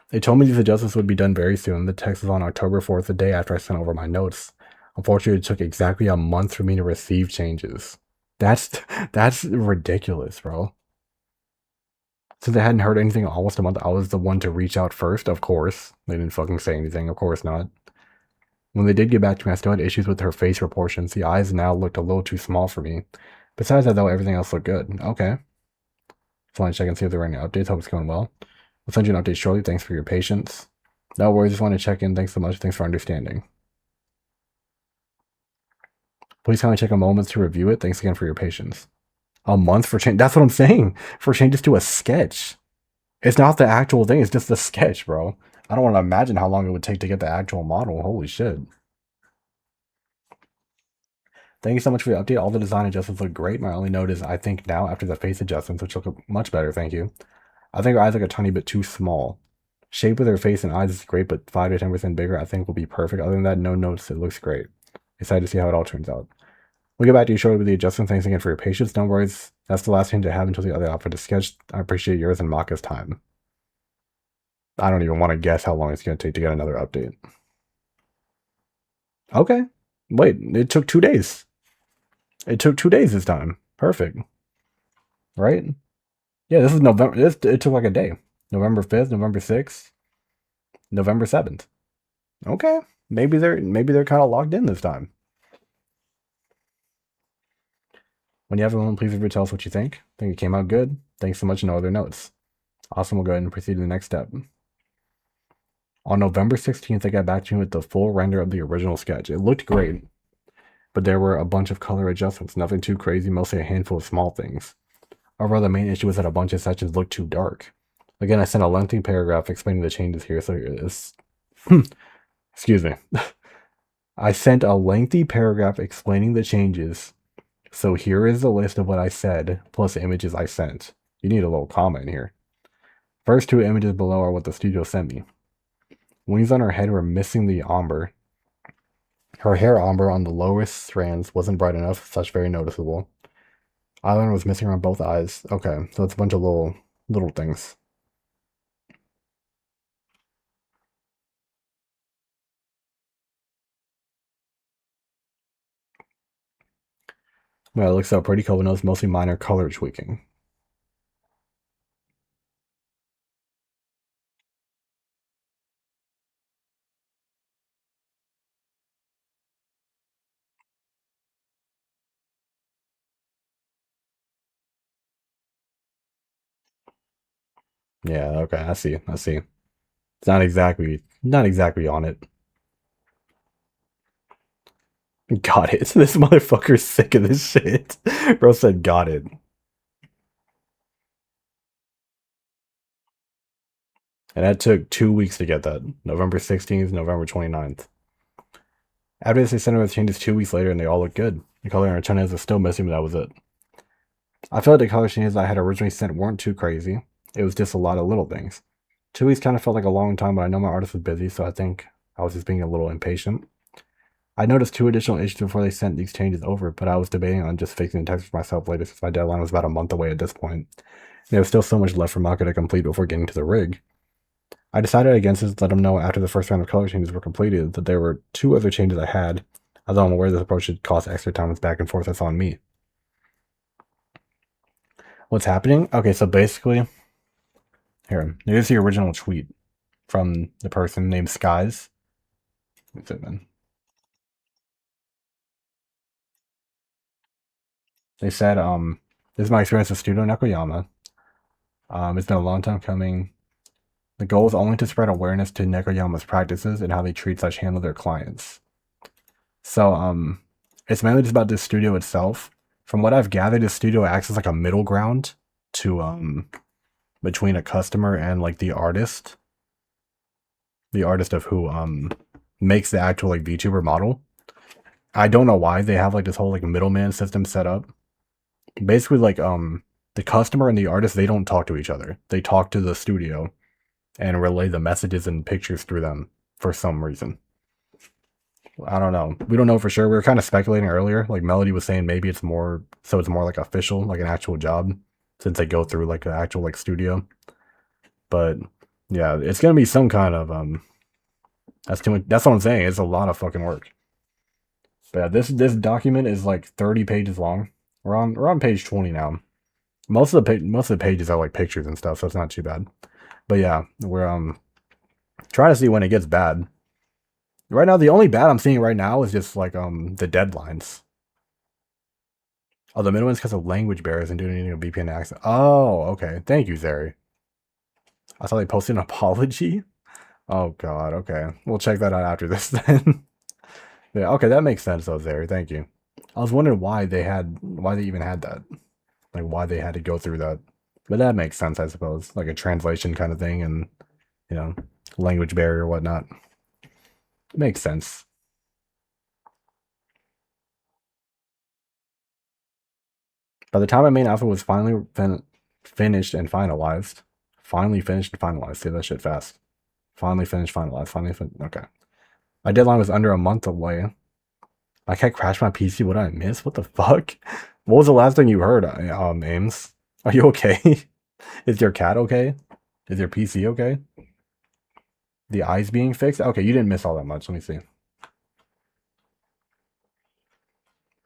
They told me these adjustments would be done very soon. The text was on October 4th, the day after I sent over my notes. Unfortunately, it took exactly a month for me to receive changes. That's that's ridiculous, bro. Since I hadn't heard anything in almost a month, I was the one to reach out first, of course. They didn't fucking say anything, of course not. When they did get back to me, I still had issues with her face proportions. The eyes now looked a little too small for me. Besides that, though, everything else looked good. Okay. Just want to check and see if there were any updates. Hope it's going well. I'll send you an update shortly. Thanks for your patience. No worries. Just want to check in. Thanks so much. Thanks for understanding. Please kindly take a moment to review it. Thanks again for your patience. A month for change. That's what I'm saying. For changes to a sketch. It's not the actual thing. It's just the sketch, bro. I don't want to imagine how long it would take to get the actual model. Holy shit. Thank you so much for the update. All the design adjustments look great. My only note is I think now after the face adjustments, which look much better, thank you. I think her eyes look a tiny bit too small. Shape with her face and eyes is great, but 5 to 10% bigger I think will be perfect. Other than that, no notes. It looks great. Excited to see how it all turns out. We'll get back to you shortly with the adjustments. Thanks again for your patience. Don't worry. That's the last hint I have until the other outfit is sketched. I appreciate yours and Maka's time. I don't even want to guess how long it's going to take to get another update. Okay. Wait, it took 2 days. It took 2 days this time. Perfect. Right? Yeah, this is November. It took like a day. November 5th, November 6th, November 7th. Okay. Maybe they're kind of logged in this time. When you have a moment, please tell us what you think. Think it came out good. Thanks so much. No other notes. Awesome. We'll go ahead and proceed to the next step. On November 16th, they got back to me with the full render of the original sketch. It looked great, but there were a bunch of color adjustments. Nothing too crazy, mostly a handful of small things. Overall, the main issue was that a bunch of sections looked too dark. Again, I sent a lengthy paragraph explaining the changes here, so it's excuse me. I sent a lengthy paragraph explaining the changes, so here is the list of what I said, plus the images I sent. You need a little comment here. First 2 images below are what the studio sent me. Wings on her head were missing the ombre. Her hair ombre on the lowest strands wasn't bright enough, such very noticeable. Eyeliner was missing around both eyes. Okay, so it's a bunch of little things. Well, it looks out pretty cool, but it's mostly minor color tweaking. Yeah, okay, I see. It's not exactly on it. Got it. This motherfucker's sick of this shit. Bro said got it. And that took 2 weeks to get that. November 16th, November 29th. After this, they sent over the changes 2 weeks later and they all look good. The color in our chunnas is still missing, but that was it. I felt like the color changes I had originally sent weren't too crazy. It was just a lot of little things. 2 weeks kind of felt like a long time, but I know my artist was busy, so I think I was just being a little impatient. I noticed 2 additional issues before they sent these changes over, but I was debating on just fixing the text for myself later since my deadline was about a month away at this point. There was still so much left for Maka to complete before getting to the rig. I decided against this, let him know after the first round of color changes were completed that there were 2 other changes I had. I don't know where this approach should cause extra time. It's back and forth. That's on me. What's happening? Okay, so basically, here's the original tweet from the person named Skies. What's it, man? They said, this is my experience with Studio Nekoyama. It's been a long time coming. The goal is only to spread awareness to Nekoyama's practices and how they treat/handle their clients. So, it's mainly just about this studio itself. From what I've gathered, this studio acts as like a middle ground to between a customer and like the artist of who makes the actual like VTuber model. I don't know why they have like this whole like middleman system set up. Basically, like the customer and the artist, they don't talk to each other. They talk to the studio and relay the messages and pictures through them for some reason. I don't know. We don't know for sure. We were kind of speculating earlier. Like Melody was saying, maybe it's more like official, like an actual job, since they go through like an actual like studio. But yeah, it's gonna be some kind of That's too much. That's what I'm saying. It's a lot of fucking work. But yeah, this document is like 30 pages long. We're on page 20 now. Most of the pages are like pictures and stuff, so it's not too bad. But yeah, we're trying to see when it gets bad. Right now, the only bad I'm seeing right now is just like the deadlines. Oh, the middle one's because of language barriers and doing a VPN access. Oh, okay. Thank you, Zeri. I saw they posted an apology. Oh god, okay. We'll check that out after this then. Yeah, okay, that makes sense though, Zeri. Thank you. I was wondering why they even had that. Like why they had to go through that. But that makes sense, I suppose. Like a translation kind of thing and language barrier or whatnot. It makes sense. By the time my main outfit was finally finished and finalized, say that shit fast. Finally finished, finalized, okay. My deadline was under a month away. My cat crashed my PC. What did I miss? What the fuck? What was the last thing you heard, Ames? Are you okay? Is your cat okay? Is your PC okay? The eyes being fixed? Okay, you didn't miss all that much. Let me see.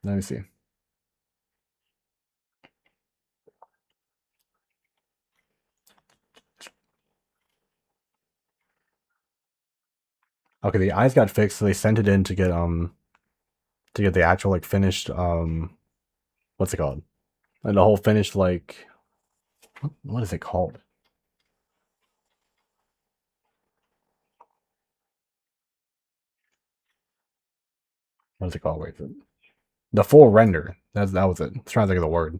Let me see. Okay, the eyes got fixed, so they sent it in to get the actual like finished what's it called? And the whole finished like what is it called? What is it called? Wait, the full render. That was it. I was trying to think of the word.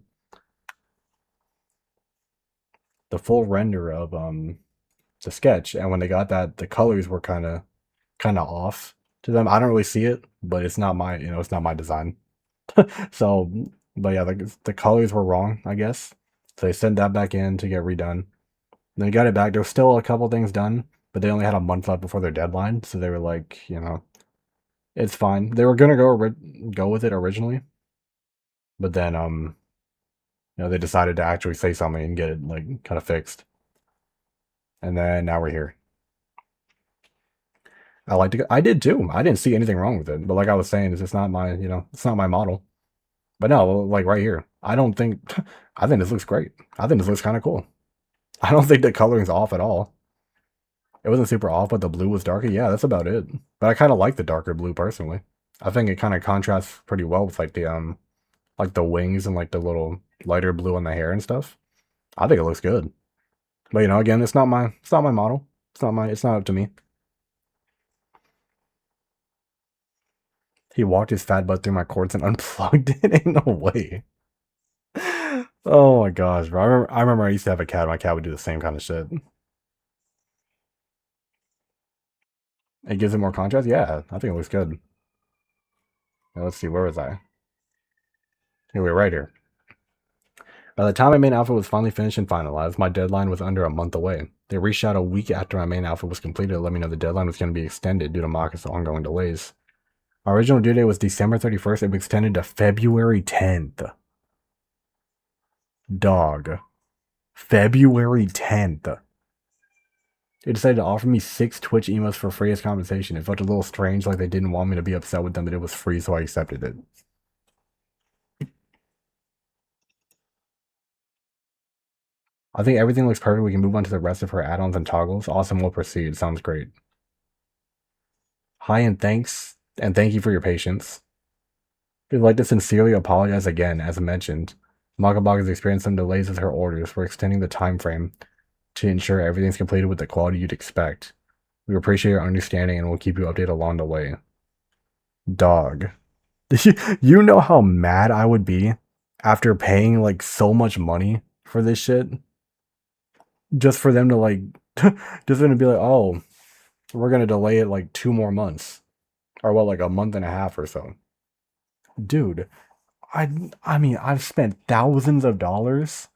The full render of the sketch, and when they got that, the colors were kind of off to them. I don't really see it, but it's not my it's not my design. So, but yeah, the colors were wrong, I guess. So they sent that back in to get redone. Then they got it back. There was still a couple things done, but they only had a month left before their deadline, so they were like, it's fine. They were gonna go with it originally, but then they decided to actually say something and get it like kind of fixed. And then now we're here. I did too. I didn't see anything wrong with it, but like I was saying, it's just not my, it's not my model. But no, like right here, I don't think, I think this looks great. I think this looks kind of cool. I don't think the coloring's off at all. It wasn't super off, but the blue was darker. Yeah, that's about it. But I kind of like the darker blue personally. I think it kind of contrasts pretty well with like the wings and like the little lighter blue on the hair and stuff. I think it looks good. But again, it's not my model. It's not up to me. He walked his fat butt through my cords and unplugged it. Ain't no way. Oh my gosh, bro. I remember I used to have a cat. My cat would do the same kind of shit. It gives it more contrast? Yeah, I think it looks good. Now, let's see, where was I? Here, we're right here. By the time my main outfit was finally finished and finalized, my deadline was under a month away. They reached out a week after my main outfit was completed to let me know the deadline was going to be extended due to Maka's ongoing delays. My original due date was December 31st. It was extended to February 10th. Dog. February 10th. They decided to offer me 6 Twitch emotes for free as compensation. It felt a little strange, like they didn't want me to be upset with them, but it was free, so I accepted it. I think everything looks perfect. We can move on to the rest of her add-ons and toggles. Awesome, we'll proceed. Sounds great. Hi, and thank you for your patience. We'd like to sincerely apologize again, as mentioned. Makabak has experienced some delays with her orders. We're extending the time frame to ensure everything's completed with the quality you'd expect. We appreciate your understanding and we'll keep you updated along the way. Dog. You know how mad I would be after paying like so much money for this shit? Just for them to like, just for them to be like, oh, we're gonna delay it like 2 more months. Or what, like a month and a half or so. Dude, I mean, I've spent thousands of dollars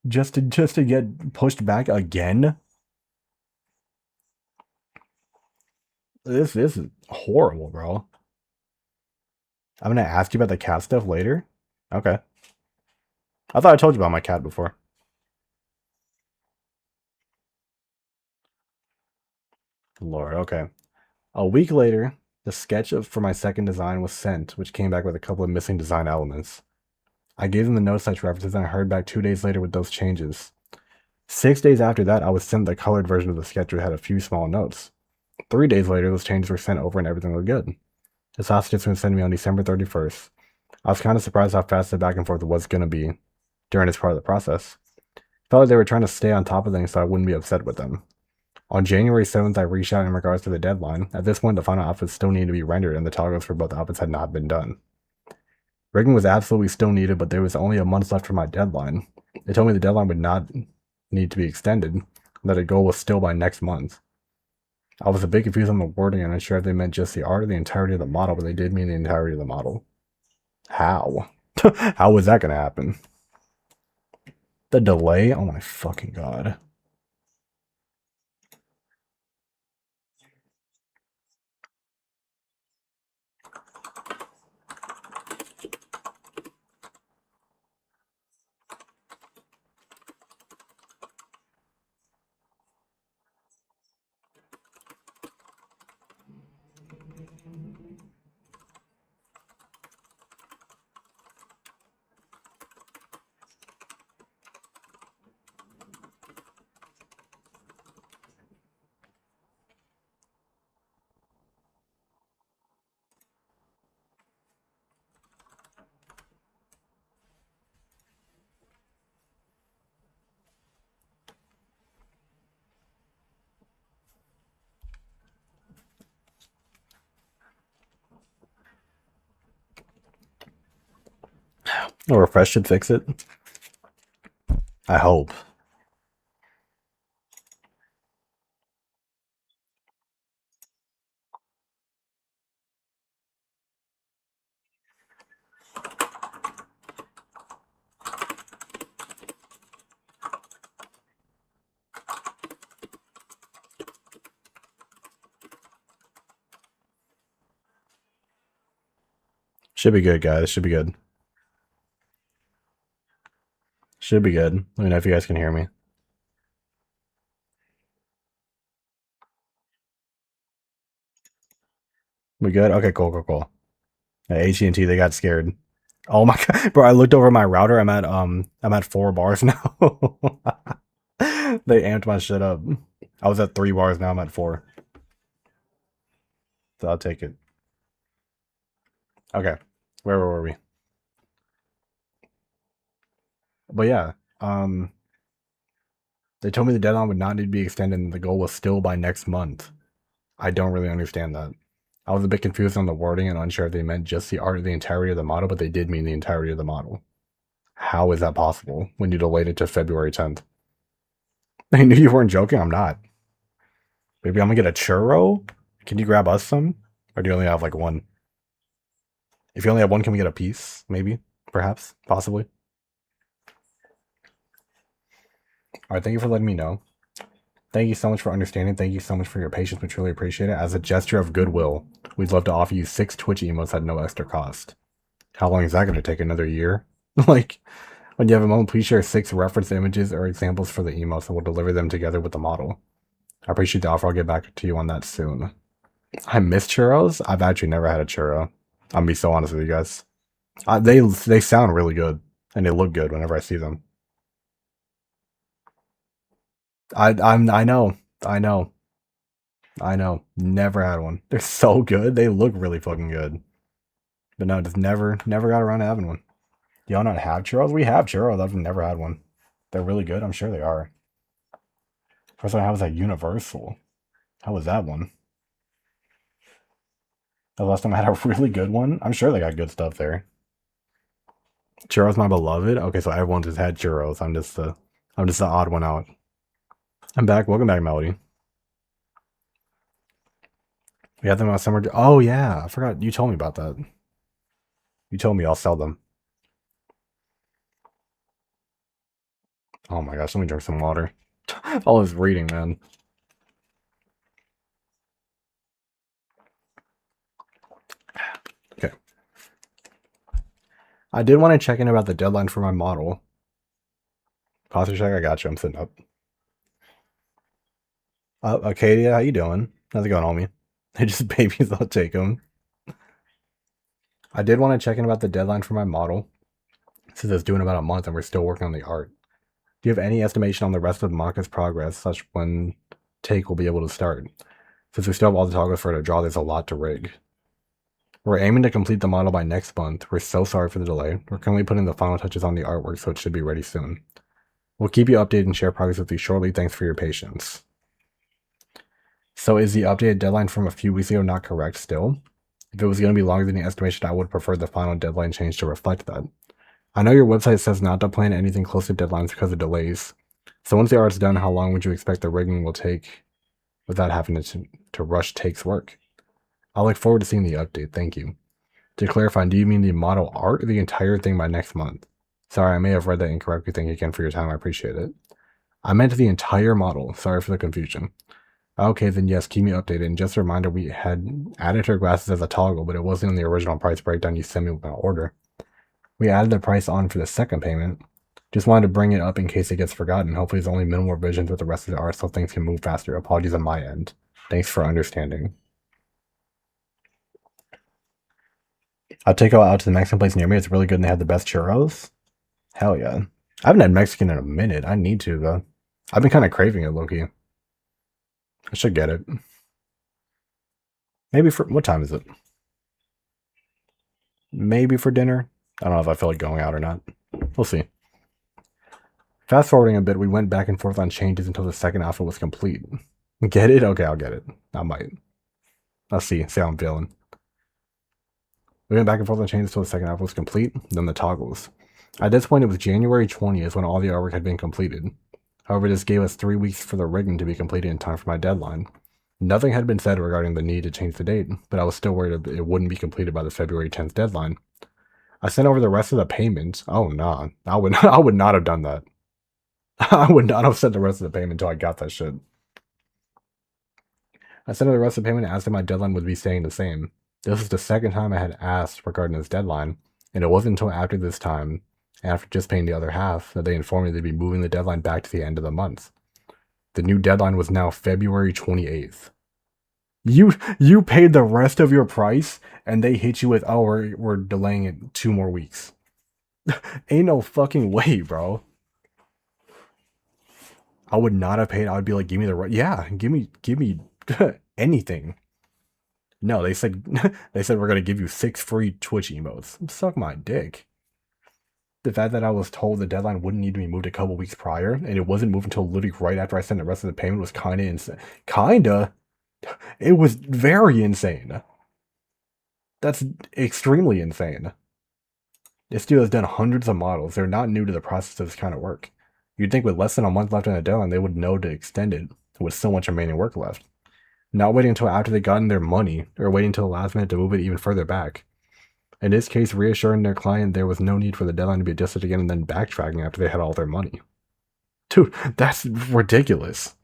just to get pushed back again. This is horrible, bro. I'm gonna ask you about the cat stuff later. Okay. I thought I told you about my cat before. Lord, okay. A week later, the sketch for my second design was sent, which came back with a couple of missing design elements. I gave them the no such references and I heard back 2 days later with those changes. 6 days after that, I was sent the colored version of the sketch which had a few small notes. 3 days later, those changes were sent over and everything looked good. This last sketch was sent to me on December 31st. I was kind of surprised how fast the back and forth was going to be during this part of the process. Felt like they were trying to stay on top of things so I wouldn't be upset with them. On January 7th, I reached out in regards to the deadline. At this point, the final outfits still needed to be rendered and the toggles for both outfits had not been done. Rigging was absolutely still needed, but there was only a month left for my deadline. They told me the deadline would not need to be extended, and that the goal was still by next month. I was a bit confused on the wording and unsure if they meant just the art or the entirety of the model, but they did mean the entirety of the model. How? How was that going to happen? The delay? Oh my fucking god. A refresh should fix it. I hope. Should be good, guys. Should be good. Should be good. Let me know if you guys can hear me. We good? Okay, cool. AT&T, they got scared. Oh my god, bro! I looked over my router. I'm at 4 bars now. They amped my shit up. I was at 3 bars. Now I'm at 4. So I'll take it. Okay, where were we? But yeah, they told me the deadline would not need to be extended, and the goal was still by next month. I don't really understand that. I was a bit confused on the wording and unsure if they meant just the art of the entirety of the model, but they did mean the entirety of the model. How is that possible when you delayed it to February 10th? They knew you weren't joking. I'm not. Maybe I'm gonna get a churro. Can you grab us some? Or do you only have like one? If you only have one, can we get a piece? Maybe, perhaps, possibly. All right, thank you for letting me know. Thank you so much for understanding. Thank you so much for your patience. We truly appreciate it. As a gesture of goodwill, we'd love to offer you 6 Twitch emotes at no extra cost. How long is that going to take? Another year? Like, when you have a moment, please share 6 reference images or examples for the emotes and we'll deliver them together with the model. I appreciate the offer. I'll get back to you on that soon. I miss churros. I've actually never had a churro. I'm gonna be so honest with you guys. They sound really good and they look good whenever I see them. I know, I know, I know. Never had one. They're so good. They look really fucking good. But no, just never got around to having one. Y'all not have churros? We have churros. I've never had one. They're really good. I'm sure they are. First time I had was at Universal. How was that one? The last time I had a really good one. I'm sure they got good stuff there. Churros, my beloved. Okay, so everyone just had churros. I'm just the odd one out. I'm back. Welcome back, Melody. We had them on summer. Oh yeah, I forgot. You told me about that. You told me I'll sell them. Oh my gosh, let me drink some water. All this reading, man. Okay. I did want to check in about the deadline for my model. Posture check. I got you. I'm sitting up. Acadia, how you doing? How's it going, homie? They just babies. I'll take them. I did want to check in about the deadline for my model, since it's due in about a month and we're still working on the art. Do you have any estimation on the rest of Maka's progress, such when take will be able to start? Since we still have all the toggles for her to draw, there's a lot to rig. We're aiming to complete the model by next month. We're so sorry for the delay. We're currently putting the final touches on the artwork, so it should be ready soon. We'll keep you updated and share progress with you shortly. Thanks for your patience. So is the updated deadline from a few weeks ago not correct still? If it was going to be longer than the estimation, I would prefer the final deadline change to reflect that. I know your website says not to plan anything close to deadlines because of delays. So once the art's done, how long would you expect the rigging will take without having to rush takes work? I look forward to seeing the update. Thank you. To clarify, do you mean the model art or the entire thing by next month? Sorry, I may have read that incorrectly. Thank you again for your time. I appreciate it. I meant the entire model. Sorry for the confusion. Okay, then yes, keep me updated. And just a reminder, we had added her glasses as a toggle, but it wasn't in the original price breakdown you sent me with my order. We added the price on for the second payment. Just wanted to bring it up in case it gets forgotten. Hopefully there's only minimal revisions with the rest of the art so things can move faster. Apologies on my end. Thanks for understanding. I'll take her out to the Mexican place near me. It's really good and they have the best churros. Hell yeah. I haven't had Mexican in a minute. I need to, though. I've been kind of craving it, low-key. I should get it. Maybe for... What time is it? Maybe for dinner? I don't know if I feel like going out or not. We'll see. Fast forwarding a bit, we went back and forth on changes until the second outfit was complete. Get it? Okay, I'll get it. I might. I'll see how I'm feeling. We went back and forth on changes until the second outfit was complete, then the toggles. At this point, it was January 20th when all the artwork had been completed. However, this gave us 3 weeks for the rigging to be completed in time for my deadline. Nothing had been said regarding the need to change the date, but I was still worried it wouldn't be completed by the February 10th deadline. I sent over the rest of the payment. Oh, nah. I would not have done that. I would not have sent the rest of the payment until I got that shit. I sent over the rest of the payment and asked if my deadline would be staying the same. This was the second time I had asked regarding this deadline, and it wasn't until after this time, after just paying the other half, that they informed me they'd be moving the deadline back to the end of the month. The new deadline was now February 28th. You paid the rest of your price, and they hit you with, oh, we're delaying it 2 more weeks. Ain't no fucking way, bro. I would not have paid. I would be like, give me the yeah, give me anything. No, they said we're gonna give you 6 free Twitch emotes. Suck my dick. The fact that I was told the deadline wouldn't need to be moved a couple weeks prior, and it wasn't moved until literally right after I sent the rest of the payment was kind of insane. It was very insane. That's extremely insane. This studio has done hundreds of models. They're not new to the process of this kind of work. You'd think with less than a month left on the deadline, they would know to extend it with so much remaining work left. Not waiting until after they gotten their money, or waiting until the last minute to move it even further back. In this case, reassuring their client there was no need for the deadline to be adjusted again and then backtracking after they had all their money. Dude, that's ridiculous.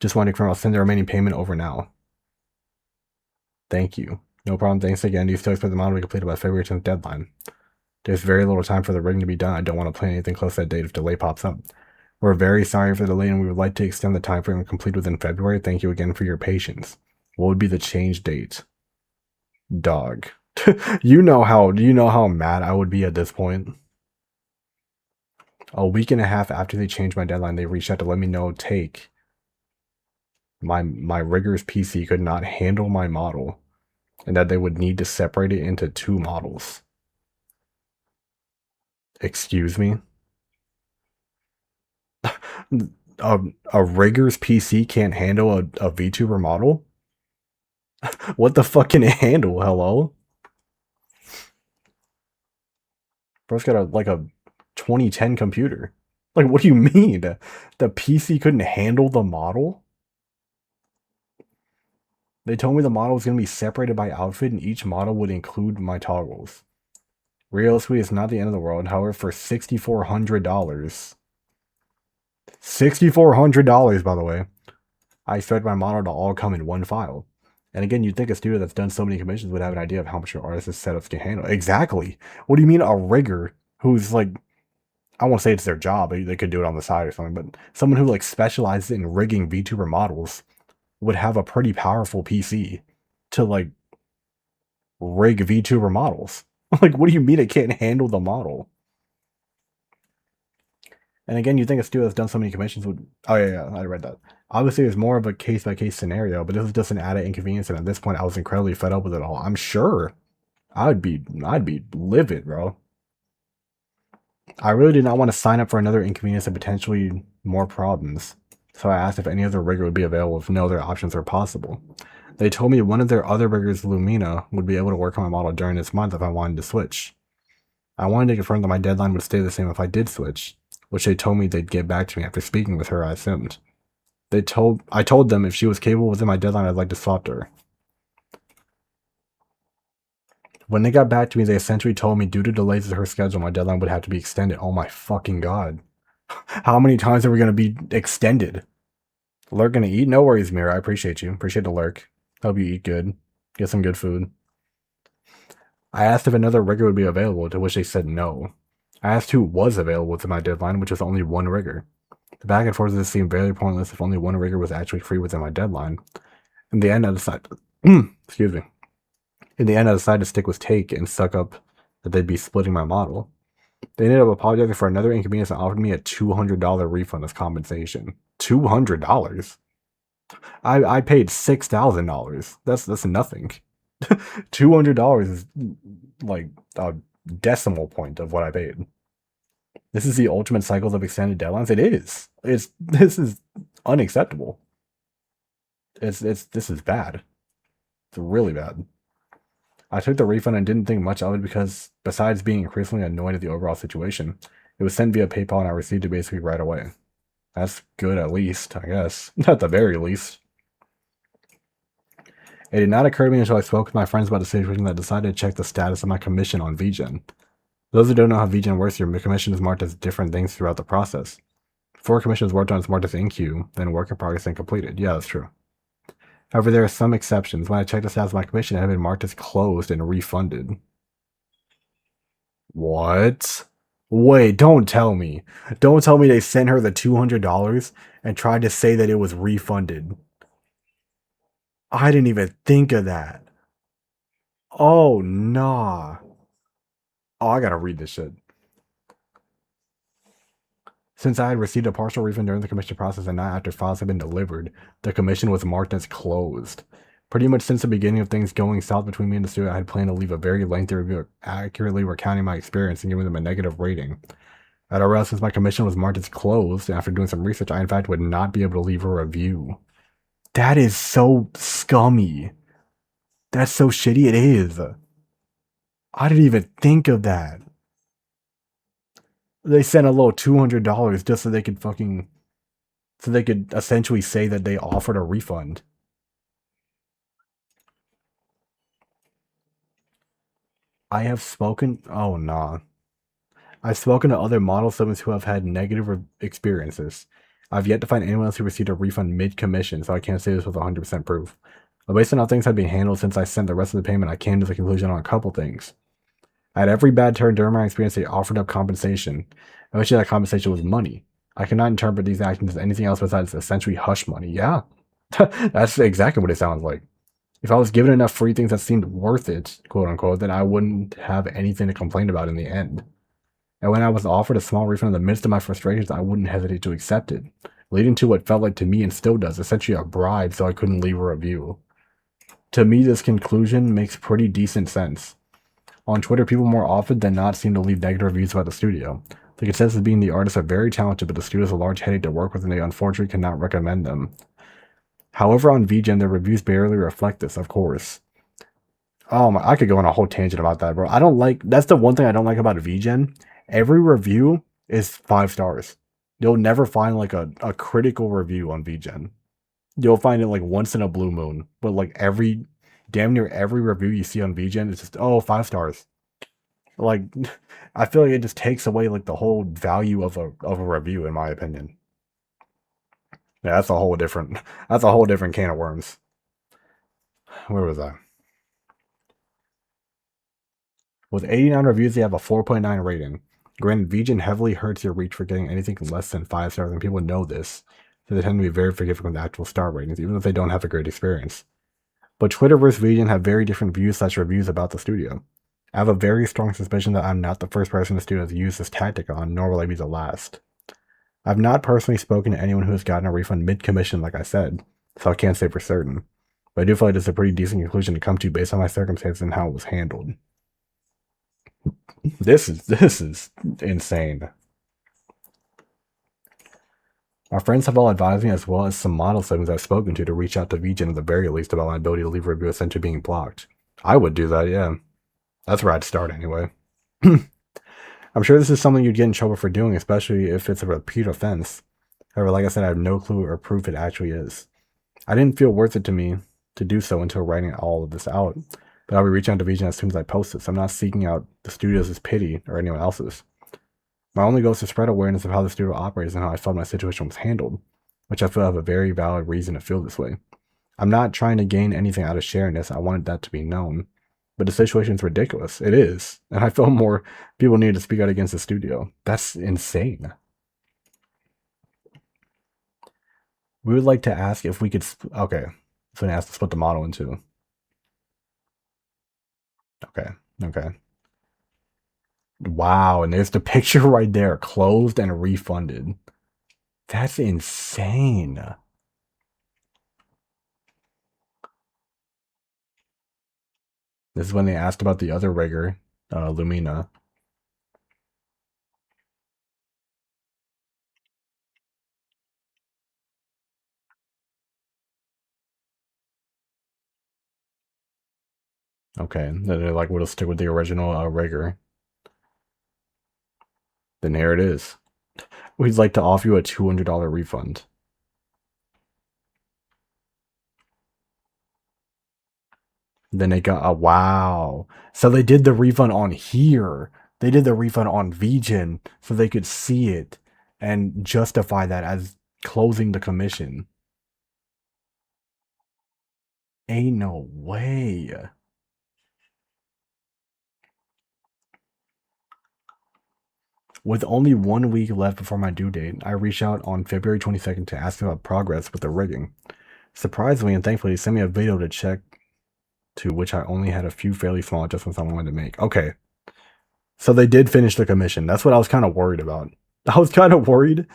Just wanted to confirm I'll send the remaining payment over now. Thank you. No problem. Thanks again. Do you still expect the model to be completed by February 10th deadline? There's very little time for the rigging to be done. I don't want to plan anything close to that date if delay pops up. We're very sorry for the delay and we would like to extend the time frame and complete within February. Thank you again for your patience. What would be the change date? Dog. You know how mad I would be at this point. A week and a half after they changed my deadline, they reached out to let me know my rigger's PC could not handle my model and that they would need to separate it into 2 models. Excuse me? A rigger's PC can't handle a VTuber model? What the fuck can it handle? Hello? Bro's got a 2010 computer. Like, what do you mean? The PC couldn't handle the model? They told me the model was going to be separated by outfit and each model would include my toggles. Realistically, it's not the end of the world. However, for $6,400, $6,400, by the way, I expect my model to all come in one file. And again, you'd think a studio that's done so many commissions would have an idea of how much your artist's setups can handle. Exactly. What do you mean a rigger who's like, I won't say it's their job, they could do it on the side or something, but someone who like specializes in rigging VTuber models would have a pretty powerful PC to like rig VTuber models. Like, what do you mean it can't handle the model? And again, you think a studio that's done so many commissions would... Oh, yeah, I read that. Obviously, there's more of a case-by-case scenario, but this is just an added inconvenience, and at this point, I was incredibly fed up with it all. I'm sure. I'd be livid, bro. I really did not want to sign up for another inconvenience and potentially more problems. So I asked if any other rigger would be available if no other options were possible. They told me one of their other riggers, Lumina, would be able to work on my model during this month if I wanted to switch. I wanted to confirm that my deadline would stay the same if I did switch, which they told me they'd get back to me after speaking with her, I assumed. I told them if she was capable within my deadline, I'd like to swap to her. When they got back to me, they essentially told me due to delays in her schedule, my deadline would have to be extended. Oh my fucking god. How many times are we going to be extended? Lurk gonna eat? No worries, Mira. I appreciate you. Appreciate the lurk. Hope you eat good. Get some good food. I asked if another rigger would be available, to which they said no. I asked who was available to my deadline, which was only one rigger. The back and forth of this seemed very pointless if only one rigger was actually free within my deadline. In the end, I decided... excuse me. In the end, I decided to stick with Take and suck up that they'd be splitting my model. They ended up apologizing for another inconvenience and offered me a $200 refund as compensation. $200? I paid $6,000. That's nothing. $200 is like a decimal point of what I paid. This is the ultimate cycles of extended deadlines. It is. This is unacceptable. This is bad. It's really bad. I took the refund and didn't think much of it because, besides being increasingly annoyed at the overall situation, it was sent via PayPal and I received it basically right away. That's good at least, I guess. At the very least. It did not occur to me until I spoke with my friends about the situation that I decided to check the status of my commission on VGen. For those who don't know how VGen works, your commission is marked as different things throughout the process. Before commission is worked on, it's marked as in queue, then work in progress and completed. Yeah, that's true. However, there are some exceptions. When I checked the status of my commission, it had been marked as closed and refunded. What? Wait, don't tell me. Don't tell me they sent her the $200 and tried to say that it was refunded. I didn't even think of that. Oh, nah. Oh, I gotta read this shit. Since I had received a partial refund during the commission process and not after files had been delivered, the commission was marked as closed. Pretty much since the beginning of things going south between me and the studio, I had planned to leave a very lengthy review accurately recounting my experience and giving them a negative rating. At our rest, since my commission was marked as closed, and after doing some research, I in fact would not be able to leave a review. That is so scummy. That's so shitty. It is. I didn't even think of that. They sent a little $200 just so they could so they could essentially say that they offered a refund. I have spoken... Oh, nah. I've spoken to other model submitters who have had negative experiences. I've yet to find anyone else who received a refund mid-commission, so I can't say this with 100% proof. But based on how things have been handled since I sent the rest of the payment, I came to the conclusion on a couple things. At every bad turn during my experience, they offered up compensation. Eventually, that compensation was money. I cannot interpret these actions as anything else besides essentially hush money. Yeah, that's exactly what it sounds like. If I was given enough free things that seemed worth it, quote unquote, then I wouldn't have anything to complain about in the end. And when I was offered a small refund in the midst of my frustrations, I wouldn't hesitate to accept it, leading to what felt like to me and still does, essentially a bribe so I couldn't leave a review. To me, this conclusion makes pretty decent sense. On Twitter, people more often than not seem to leave negative reviews about the studio. The consensus being the artists are very talented, but the studio is a large headache to work with and they unfortunately cannot recommend them. However, on VGen, their reviews barely reflect this, of course. Oh my, I could go on a whole tangent about that, bro. I don't like, that's the one thing I don't like about VGen. Every review is 5 stars. You'll never find like a critical review on VGen. You'll find it like once in a blue moon, but like damn near every review you see on VGen is just, oh, 5 stars. Like, I feel like it just takes away like the whole value of a review, in my opinion. Yeah, that's a whole different can of worms. Where was I? With 89 reviews, they have a 4.9 rating. Granted, VGen heavily hurts your reach for getting anything less than 5 stars, and people know this, so they tend to be very forgiving with actual star ratings, even if they don't have a great experience. But Twitter versus VGen have very different views/reviews about the studio. I have a very strong suspicion that I'm not the first person the studio has used this tactic on, nor will I be the last. I've not personally spoken to anyone who has gotten a refund mid-commission, like I said, so I can't say for certain. But I do feel like it's a pretty decent conclusion to come to based on my circumstances and how it was handled. This is insane. My friends have all advised me, as well as some model segments I've spoken to reach out to VGen at the very least about my ability to leave a review essentially being blocked. I would do that, yeah. That's where I'd start anyway. I'm sure this is something you'd get in trouble for doing, especially if it's a repeat offense. However, like I said, I have no clue or proof it actually is. I didn't feel worth it to me to do so until writing all of this out, but I'll be reaching out to VGen as soon as I post it, so I'm not seeking out the studio's pity or anyone else's. My only goal is to spread awareness of how the studio operates and how I felt my situation was handled, which I feel I have a very valid reason to feel this way. I'm not trying to gain anything out of sharing this, I wanted that to be known. But the situation is ridiculous. It is. And I feel more people need to speak out against the studio. That's insane. We would like to ask if we could... Okay. So I asked to split the model in two. Okay. Okay. Wow. And there's the picture right there. Closed and refunded. That's insane. This is when they asked about the other rigger, Lumina. Okay. They're like, we'll stick with the original rigger. Then here it is. We'd like to offer you a $200 refund. Then they got a wow. So they did the refund on here. They did the refund on VGen so they could see it and justify that as closing the commission. Ain't no way. With only 1 week left before my due date, I reached out on February 22nd to ask about progress with the rigging. Surprisingly and thankfully, they sent me a video to check, to which I only had a few fairly small adjustments I wanted to make. Okay. So they did finish the commission. That's what I was kind of worried about. I was kind of worried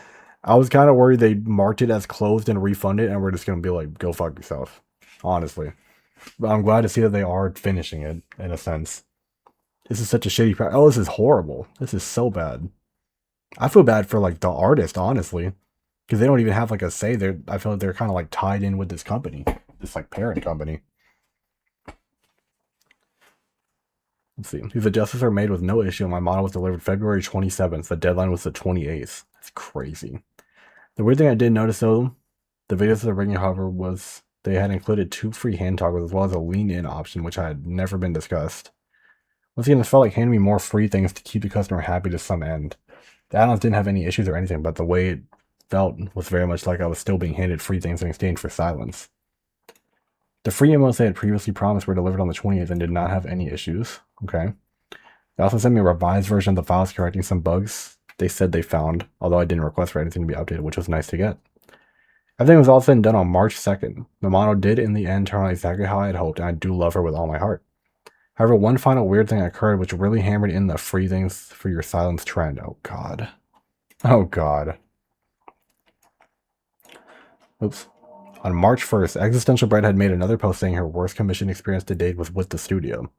they marked it as closed and refunded, and we're just going to be like, go fuck yourself. Honestly. But I'm glad to see that they are finishing it, in a sense. This is such a shitty practice. Oh, this is horrible. This is so bad. I feel bad for, like, the artist, honestly. Because they don't even have, like, a say. I feel like they're kind of, like, tied in with this company. This, like, parent company. Let's see. These adjustments are made with no issue. My model was delivered February 27th. The deadline was the 28th. That's crazy. The weird thing I did notice, though, the videos of the rigging, however, was they had included 2 free hand toggles as well as a lean-in option, which had never been discussed. Once again, it felt like handing me more free things to keep the customer happy to some end. The add-ons didn't have any issues or anything, but the way it felt was very much like I was still being handed free things in exchange for silence. The free emotes they had previously promised were delivered on the 20th and did not have any issues. Okay. They also sent me a revised version of the files correcting some bugs they said they found, although I didn't request for anything to be updated, which was nice to get. Everything was all said and done on March 2nd. The model did in the end turn out exactly how I had hoped, and I do love her with all my heart. However, one final weird thing occurred which really hammered in the free things for your silence trend. Oh god. Oh god. Oops. On March 1st, Existential Bread had made another post saying her worst commission experience to date was with the studio.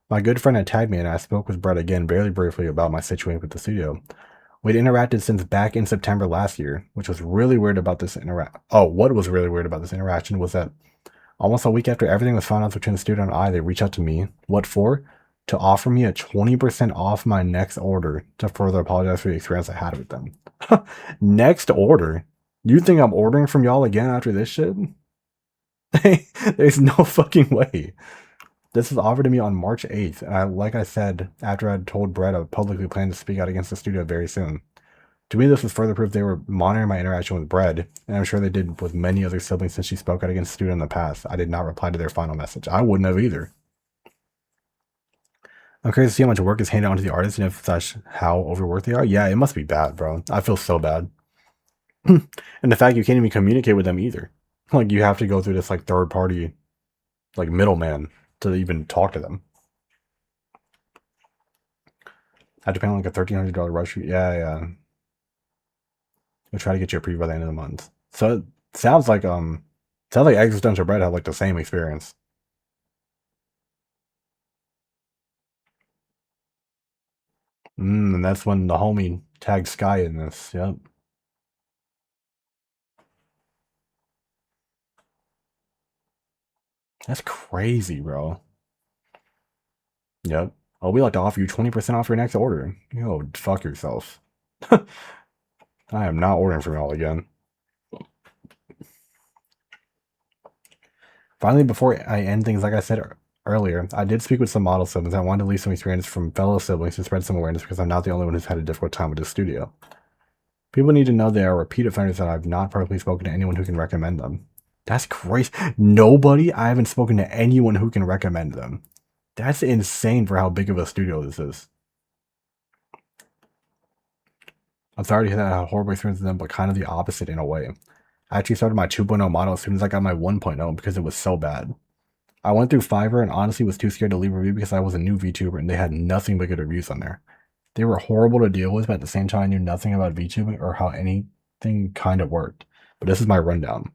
My good friend had tagged me and I spoke with Brett again very briefly about my situation with the studio. We'd interacted since back in September last year, which was really weird about this what was really weird about this interaction was that almost a week after everything was found out between the studio and I, they reached out to me. What for? To offer me a 20% off my next order to further apologize for the experience I had with them. Next order? You think I'm ordering from y'all again after this shit? There's no fucking way. This was offered to me on March 8th, and like I said, after I'd told Brett I publicly planned to speak out against the studio very soon. To me, this was further proof they were monitoring my interaction with Brett, and I'm sure they did with many other siblings since she spoke out against the studio in the past. I did not reply to their final message. I wouldn't have either. I'm curious to see how much work is handed on to the artists and if that's how overworked they are. Yeah, it must be bad, bro. I feel so bad. And the fact you can't even communicate with them either. Like, you have to go through this, like, third party, like, middleman to even talk to them. I have to pay like a $1,300 rush fee. Yeah. We'll try to get you a preview by the end of the month. So it sounds like Existential Bread had like the same experience. And that's when the homie tagged Sky in this. Yep. That's crazy, bro. Yep. Oh, we like to offer you 20% off your next order. Yo, fuck yourself. I am not ordering from y'all again. Finally, before I end things, like I said earlier, I did speak with some model siblings. I wanted to leave some experience from fellow siblings to spread some awareness because I'm not the only one who's had a difficult time with this studio. People need to know they are repeat offenders that I've not personally spoken to anyone who can recommend them. That's crazy. Nobody? I haven't spoken to anyone who can recommend them. That's insane for how big of a studio this is. I'm sorry to hear that I had a horrible experience with them, but kind of the opposite in a way. I actually started my 2.0 model as soon as I got my 1.0 because it was so bad. I went through Fiverr and honestly was too scared to leave a review because I was a new VTuber and they had nothing but good reviews on there. They were horrible to deal with, but at the same time I knew nothing about VTubing or how anything kind of worked. But this is my rundown.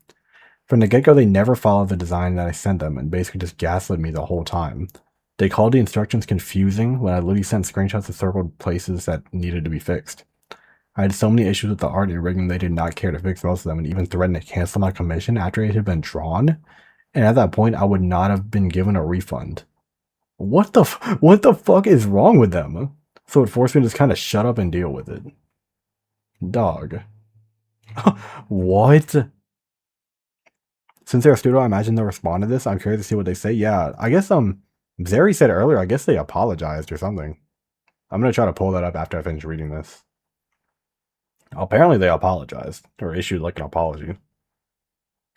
From the get-go, they never followed the design that I sent them and basically just gaslit me the whole time. They called the instructions confusing when I literally sent screenshots of circled places that needed to be fixed. I had so many issues with the art and rigging they did not care to fix most of them and even threatened to cancel my commission after it had been drawn. And at that point, I would not have been given a refund. What the fuck is wrong with them? So it forced me to just kind of shut up and deal with it. Dog. What? Since they're a studio, I imagine they'll respond to this. I'm curious to see what they say. Yeah, I guess Zeri said earlier, I guess they apologized or something. I'm gonna try to pull that up after I finish reading this. Apparently they apologized or issued like an apology.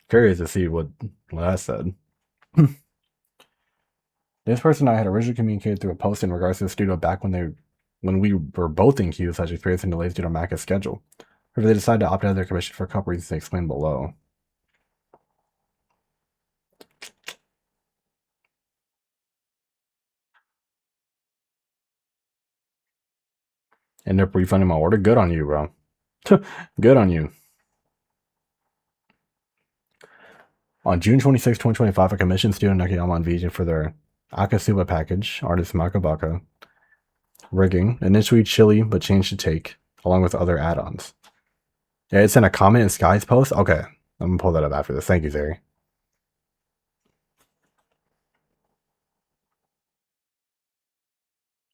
Curious to see what that said. This person I had originally communicated through a post in regards to the studio back when we were both in queue, such experiencing delays due to Macca's schedule. However, they decided to opt out of their commission for a couple reasons they explained below. End up refunding my order. Good on you, bro. Good on you. On June 26, 2025, I commissioned Studio Nekoyama and Vision for their Akasuba package, artist Makabaka, rigging, initially chilly but changed to take, along with other add-ons. Yeah, it's in a comment in Sky's post? Okay, I'm gonna pull that up after this. Thank you, Zeri.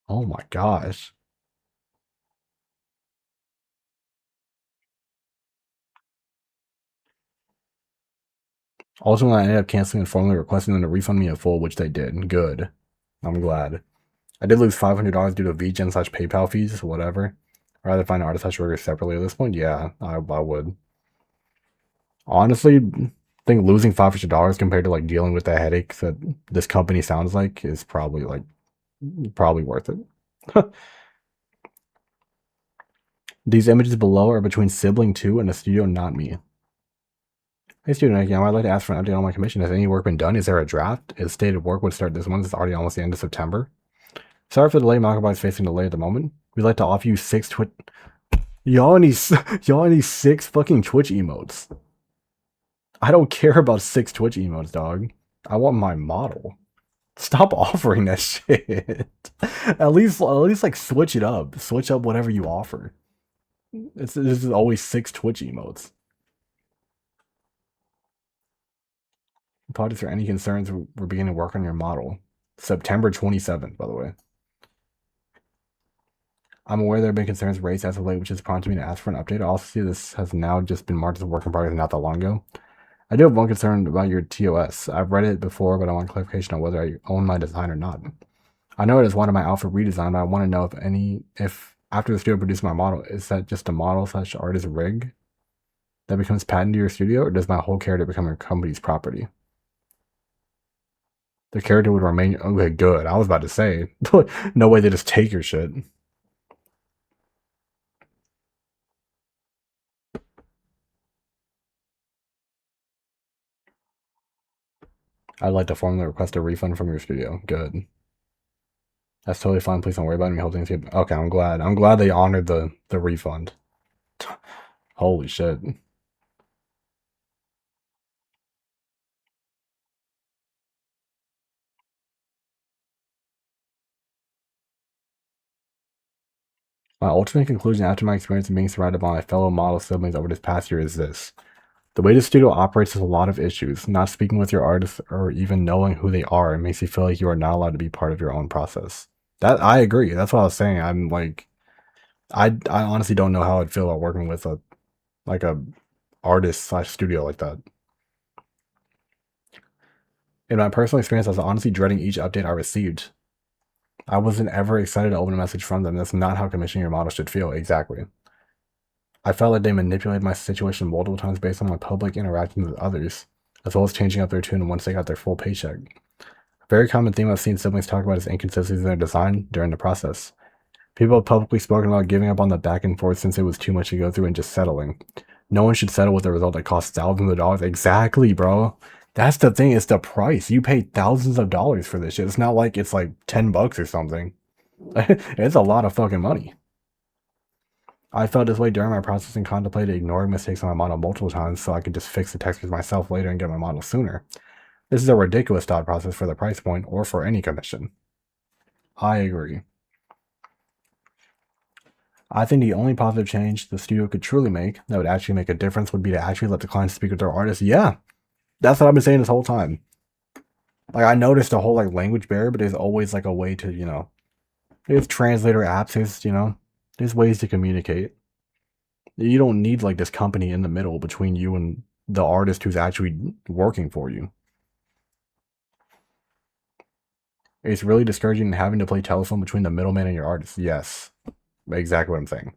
Oh my gosh. Ultimately, I ended up canceling and formally requesting them to refund me in full, which they did. Good. I'm glad. I did lose $500 due to VGen / PayPal fees, whatever. I'd rather find artist / rigger separately at this point. Yeah, I would. Honestly, I think losing $500 compared to like dealing with the headaches that this company sounds like is probably worth it. These images below are between sibling 2 and a studio, not me. Hey, student, again, I'd like to ask for an update on my commission. Has any work been done? Is there a draft? Is stated work would start this month? It's already almost the end of September. Sorry for the delay. Malcolm is facing delay at the moment. We'd like to offer you 6 Twitch. Y'all need 6 fucking Twitch emotes. I don't care about 6 Twitch emotes, dog. I want my model. Stop offering that shit. at least like switch it up. Switch up whatever you offer. This is always 6 Twitch emotes. Apologies for any concerns. We're beginning work on your model. September 27th, by the way. I'm aware there have been concerns raised as of late, which has prompted me to ask for an update. I also see this has now just been marked as a work in progress not that long ago. I do have one concern about your TOS. I've read it before, but I want clarification on whether I own my design or not. I know it is one of my outfit redesign, but I want to know if after the studio produces my model, is that just a model / artist rig that becomes patented to your studio, or does my whole character become your company's property? The character would remain okay. Good. I was about to say, no way they just take your shit. I'd like to formally request a refund from your studio. Good. That's totally fine. Please don't worry about me holding it. Okay, I'm glad. I'm glad they honored the refund. Holy shit. My ultimate conclusion after my experience of being surrounded by my fellow model siblings over this past year is this. The way the studio operates has a lot of issues. Not speaking with your artists or even knowing who they are makes you feel like you are not allowed to be part of your own process. That I agree. That's what I was saying. I'm like, I honestly don't know how I'd feel about working with a artist / studio like that. In my personal experience, I was honestly dreading each update I received. I wasn't ever excited to open a message from them. That's not how commissioning your model should feel. Exactly. I felt like they manipulated my situation multiple times based on my public interactions with others, as well as changing up their tune once they got their full paycheck. A very common theme I've seen siblings talk about is inconsistencies in their design during the process. People have publicly spoken about giving up on the back and forth since it was too much to go through and just settling. No one should settle with a result that costs thousands of dollars. Exactly, bro. That's the thing. It's the price. You pay thousands of dollars for this shit. It's not like it's like $10 or something. It's a lot of fucking money. I felt this way during my process and contemplated ignoring mistakes on my model multiple times so I could just fix the textures myself later and get my model sooner. This is a ridiculous thought process for the price point or for any commission. I agree. I think the only positive change the studio could truly make that would actually make a difference would be to actually let the clients speak with their artists. Yeah, that's what I've been saying this whole time. Like, I noticed a whole like language barrier, but there's always like a way to, there's translator apps, there's ways to communicate. You don't need like this company in the middle between you and the artist who's actually working for you. It's really discouraging having to play telephone between the middleman and your artist. Yes, exactly what I'm saying.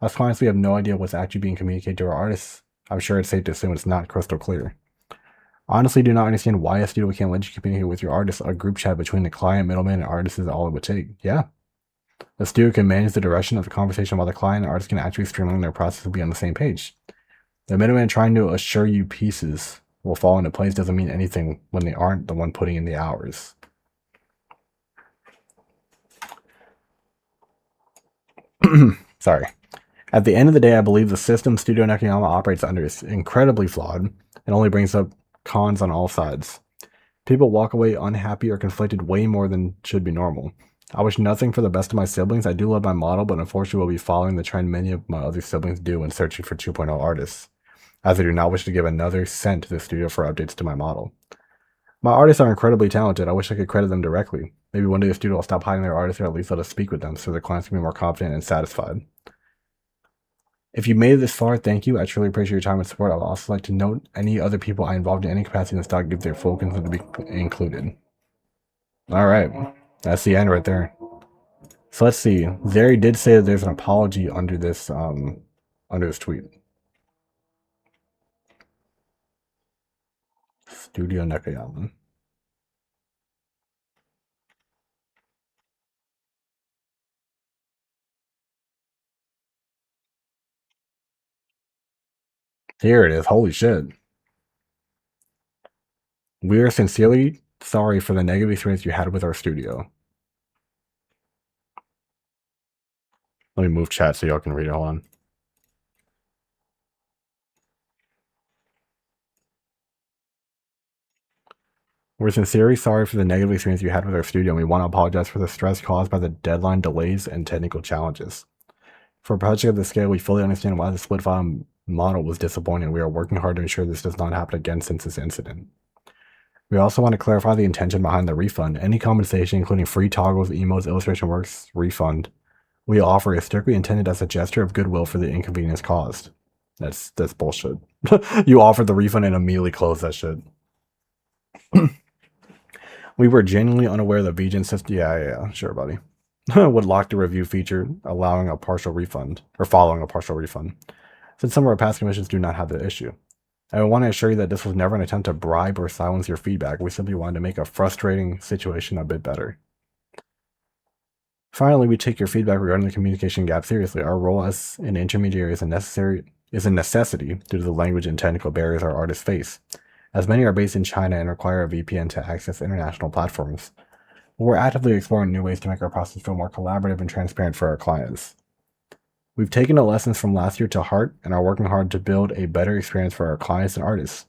Us clients, we have no idea what's actually being communicated to our artists. I'm sure it's safe to assume it's not crystal clear. Honestly, do not understand why a studio can't let you communicate with your artist. A group chat between the client, middleman, and artist is all it would take. Yeah. The studio can manage the direction of the conversation while the client and artist can actually streamline their process and be on the same page. The middleman trying to assure you pieces will fall into place doesn't mean anything when they aren't the one putting in the hours. Sorry. At the end of the day, I believe the system Studio nekoyama operates under is incredibly flawed and only brings up cons on all sides. People walk away unhappy or conflicted way more than should be normal. I wish nothing for the best of my siblings. I do love my model, but unfortunately will be following the trend many of my other siblings do when searching for 2.0 artists, as I do not wish to give another cent to the studio for updates to my model. My artists are incredibly talented. I wish I could credit them directly. Maybe one day the studio will stop hiding their artists or at least let us speak with them so their clients can be more confident and satisfied. If you made it this far, thank you. I truly appreciate your time and support. I would also like to note any other people I involved in any capacity in this doc give their full consent to be included. All right. That's the end right there. So let's see. Zeri did say that there's an apology under this tweet. Studio nekoyama. Here it is. Holy shit. We are sincerely sorry for the negative experience you had with our studio. Let me move chat so y'all can read it. Hold on. We're sincerely sorry for the negative experience you had with our studio, and we want to apologize for the stress caused by the deadline delays and technical challenges. For a project of this scale, we fully understand why the split file model was disappointing. We are working hard to ensure this does not happen again since this incident. We also want to clarify the intention behind the refund. Any compensation, including free toggles, emotes, illustration works, refund, we offer is strictly intended as a gesture of goodwill for the inconvenience caused. That's bullshit. You offered the refund and immediately closed that shit. We were genuinely unaware that VGen system. Yeah, sure, buddy. Would lock the review feature, allowing a partial refund or following a partial refund. Since some of our past commissions do not have the issue, I want to assure you that this was never an attempt to bribe or silence your feedback. We simply wanted to make a frustrating situation a bit better. Finally, we take your feedback regarding the communication gap seriously. Our role as an intermediary is a necessity due to the language and technical barriers our artists face, as many are based in China and require a VPN to access international platforms. We're actively exploring new ways to make our process feel more collaborative and transparent for our clients. We've taken the lessons from last year to heart and are working hard to build a better experience for our clients and artists.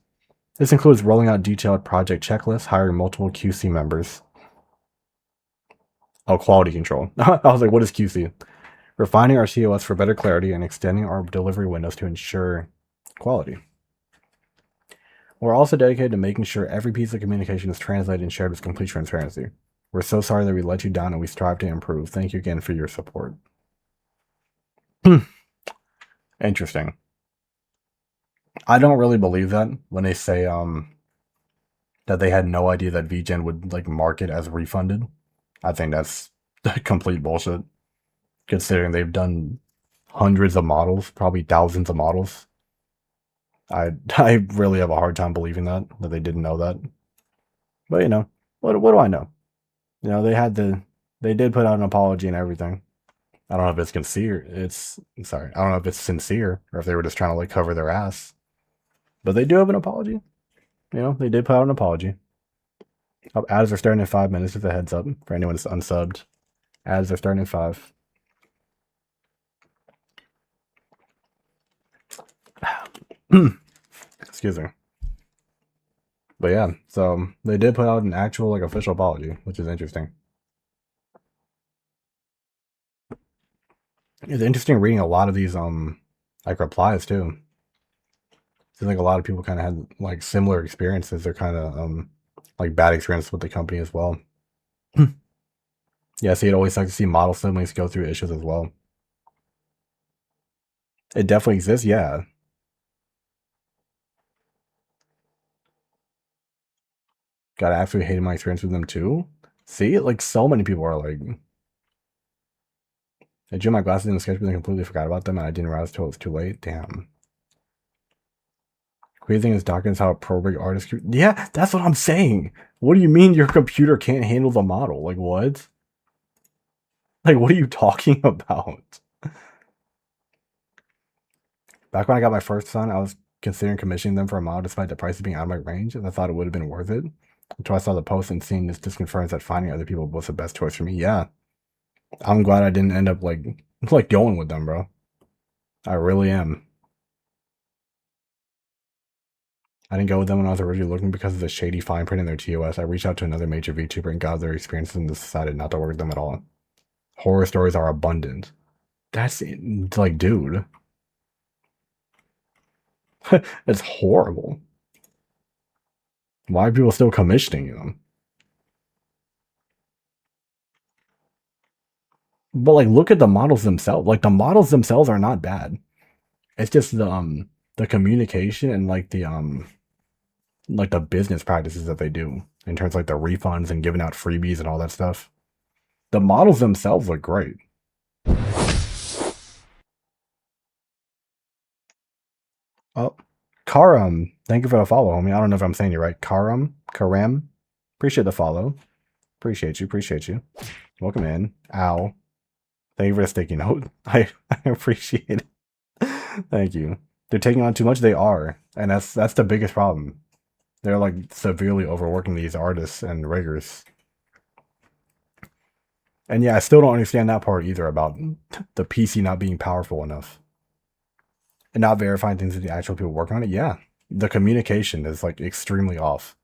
This includes rolling out detailed project checklists, hiring multiple QC members. Oh, quality control. I was like, what is QC? Refining our COS for better clarity and extending our delivery windows to ensure quality. We're also dedicated to making sure every piece of communication is translated and shared with complete transparency. We're so sorry that we let you down and we strive to improve. Thank you again for your support. Interesting. I don't really believe that when they say that they had no idea that VGen would like mark it as refunded. I think that's complete bullshit. Considering they've done hundreds of models, probably thousands of models. I really have a hard time believing that they didn't know that. But you know, what do I know? You know, they did put out an apology and everything. I don't know if it's sincere. I don't know if it's sincere or if they were just trying to like cover their ass. But they do have an apology. You know, they did put out an apology. Ads are starting in 5 minutes. Just a heads up for anyone that's unsubbed. Ads are starting in 5. Excuse me. But yeah, so they did put out an actual like official apology, which is interesting. It's interesting reading a lot of these like replies too. Seems like a lot of people kind of had like similar experiences. They're kind of like bad experiences with the company as well. Yeah, see, it always sucks to see model siblings go through issues as well. It definitely exists, yeah. God, I absolutely hated my experience with them too. See, like so many people are like, I drew my glasses in the sketchbook and completely forgot about them, and I didn't realize until it was too late. Damn. Crazy thing is, documents how a pro-rig artist. Yeah, that's what I'm saying. What do you mean your computer can't handle the model? Like what? Like what are you talking about? Back when I got my first son, I was considering commissioning them for a model despite the prices being out of my range, and I thought it would have been worth it. Until I saw the post and seeing this just confirms that finding other people was the best choice for me. Yeah. I'm glad I didn't end up like going with them, bro. I really am. I didn't go with them when I was originally looking because of the shady fine print in their TOS. I reached out to another major VTuber and got their experiences and decided not to work with them at all. Horror stories are abundant. That's like, dude. It's horrible. Why are people still commissioning them? But like, look at the models themselves. Like, the models themselves are not bad. It's just the communication and like the business practices that they do in terms of like the refunds and giving out freebies and all that stuff. The models themselves look great. Oh, Karam, thank you for the follow, homie. I don't know if I'm saying you right. Karam, appreciate the follow. Appreciate you. Welcome in. Ow. Thank you for the sticky note. I appreciate it. Thank you. They're taking on too much. They are, and that's the biggest problem. They're like severely overworking these artists and riggers. And yeah, I still don't understand that part either about the PC not being powerful enough and not verifying things that the actual people working on it. Yeah, the communication is like extremely off.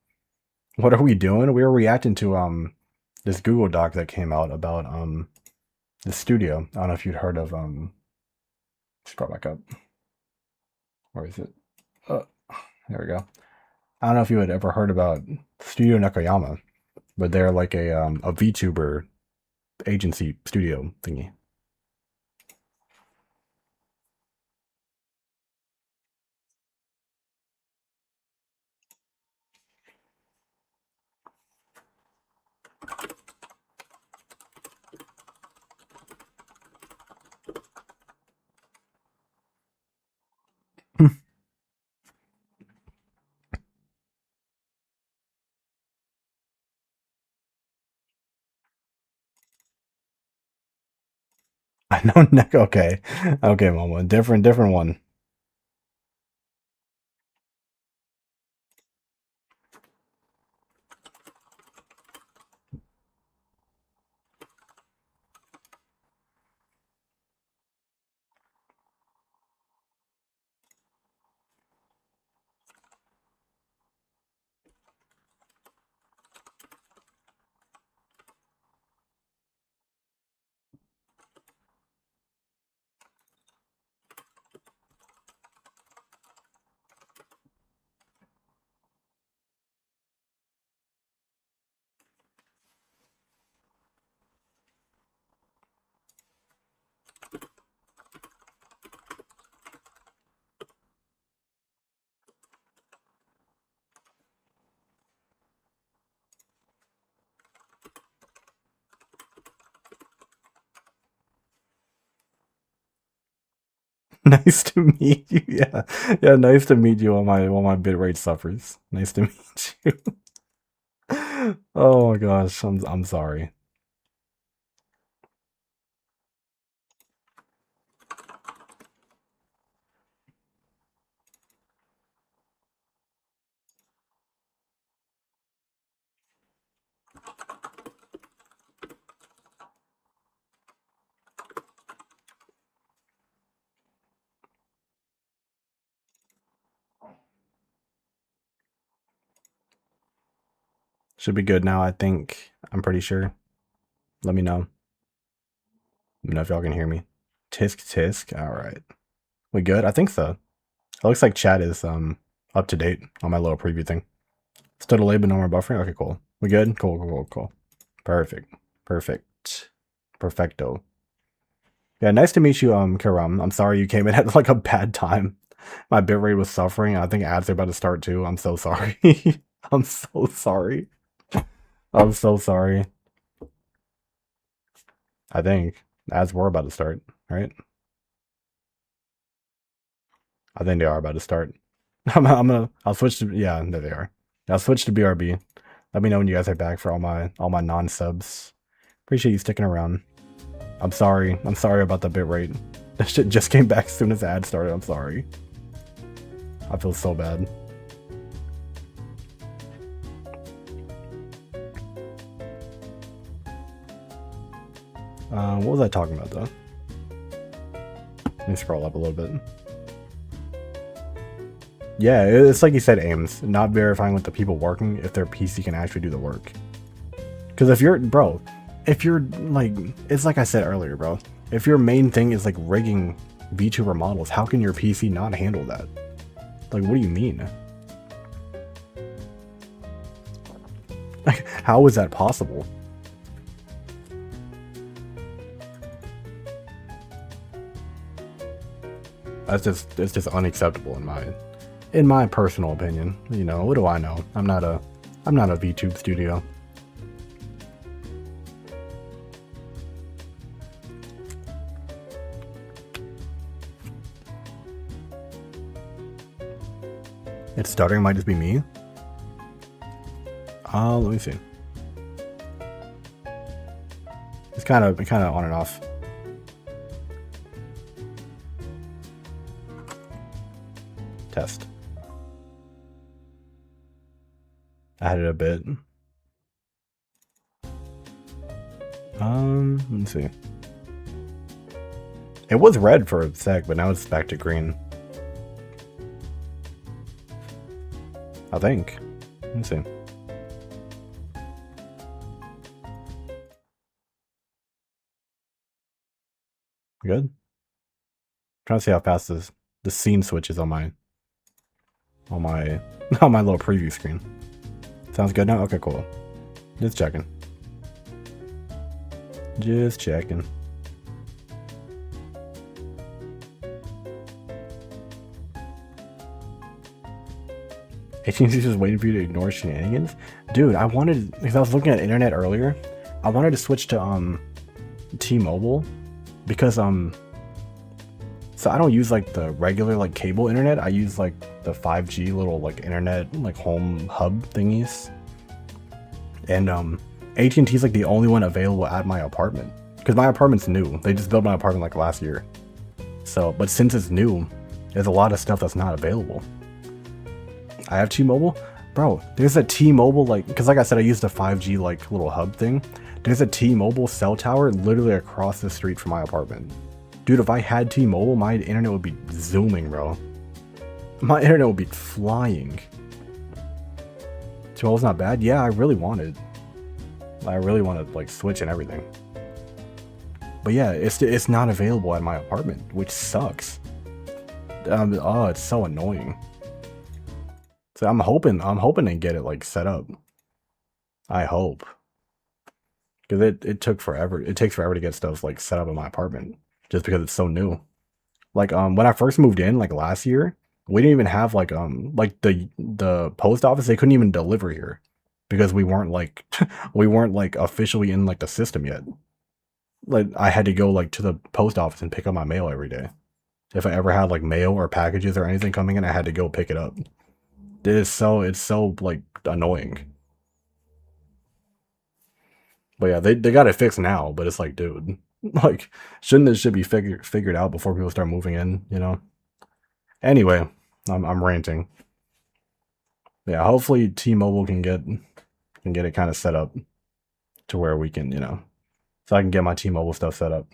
What are we doing? We were reacting to this Google Doc that came out about the studio. I don't know if you'd heard of scroll back up. Where is it? Oh, there we go. I don't know if you had ever heard about Studio Nekoyama, but they're like a VTuber agency studio thingy. I know Neko. Okay, okay, Mama. Different one. Nice to meet you. Yeah, yeah. Nice to meet you while my bitrate suffers. Nice to meet you. Oh my gosh, I'm sorry. Should be good now. I think. I'm pretty sure. Let me know. Let me know if y'all can hear me. Tisk tisk. All right. We good? I think so. It looks like chat is up to date on my little preview thing. Still delayed but no more buffering. Okay, cool. We good? Cool. Perfect. Perfect. Perfecto. Yeah, nice to meet you, Karam. I'm sorry you came in at like a bad time. My bitrate was suffering. I think ads are about to start too. I'm so sorry. I'm so sorry. I'm so sorry. I think ads were about to start, right? I think they are about to start. I'll switch to, yeah, there they are. I'll switch to BRB. Let me know when you guys are back for all my non-subs. Appreciate you sticking around. I'm sorry. I'm sorry about the bitrate. That shit just came back as soon as the ad started. I'm sorry. I feel so bad. What was I talking about though? Let me scroll up a little bit. Yeah, it's like you said, Ames. Not verifying with the people working if their PC can actually do the work. Because if you're, bro, if you're like, it's like I said earlier, bro. If your main thing is like rigging VTuber models, how can your PC not handle that? Like, what do you mean? Like, how is that possible? It's just unacceptable in my personal opinion. You know, what do I know? I'm not a VTube studio. It's stuttering, might just be me. Let me see. It's kind of on and off. Test. Added a bit. Let me see. It was red for a sec, but now it's back to green. I think. Let me see. Good. Trying to see how fast the scene switches on my on my little preview screen. Sounds good now? Okay, cool. Just checking. Just checking. AT&T's just waiting for you to ignore shenanigans? Dude, I wanted, because I was looking at internet earlier, I wanted to switch to T-Mobile because so I don't use like the regular like cable internet. I use like the 5G little like internet like home hub thingies. And AT&T's like the only one available at my apartment because my apartment's new. They just built my apartment like last year. So, but since it's new, there's a lot of stuff that's not available. I have T-Mobile? Bro, there's a T-Mobile like, because like I said, I used a 5G like little hub thing. There's a T-Mobile cell tower literally across the street from my apartment. Dude, if I had T-Mobile, my internet would be zooming, bro. My internet would be flying. T-Mobile's not bad? Yeah, I really want it. I really want to like switch and everything. But yeah, it's not available at my apartment, which sucks. Oh, it's so annoying. So I'm hoping to get it like set up. I hope. Because it took forever. It takes forever to get stuff like set up in my apartment. Just because it's so new. Like when I first moved in, like last year, we didn't even have like the post office, they couldn't even deliver here. Because we weren't like officially in like the system yet. Like I had to go like to the post office and pick up my mail every day. If I ever had like mail or packages or anything coming in, I had to go pick it up. It's so like annoying. But yeah, they got it fixed now, but it's like, dude, like shouldn't this shit be figured out before people start moving in, you know? Anyway, I'm ranting. Yeah, hopefully T-Mobile can get it kind of set up to where we can, you know, so I can get my T-Mobile stuff set up.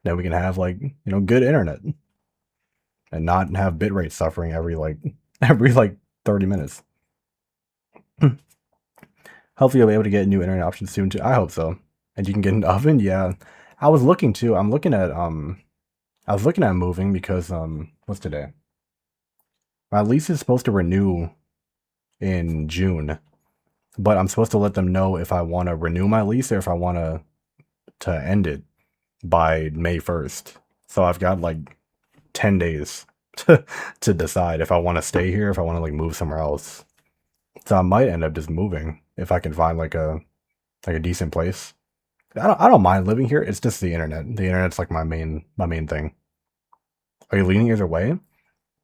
Then we can have like, you know, good internet and not have bitrate suffering every like 30 minutes. Hopefully you'll be able to get new internet options soon too. I hope so. And you can get an oven? Yeah. I was looking too. I was looking at moving because what's today? My lease is supposed to renew in June. But I'm supposed to let them know if I want to renew my lease or if I want to end it by May 1st. So I've got like 10 days to decide if I want to stay here, if I want to like move somewhere else. So I might end up just moving if I can find like a decent place. I don't mind living here. It's just the internet. The internet's like my main thing. Are you leaning either way?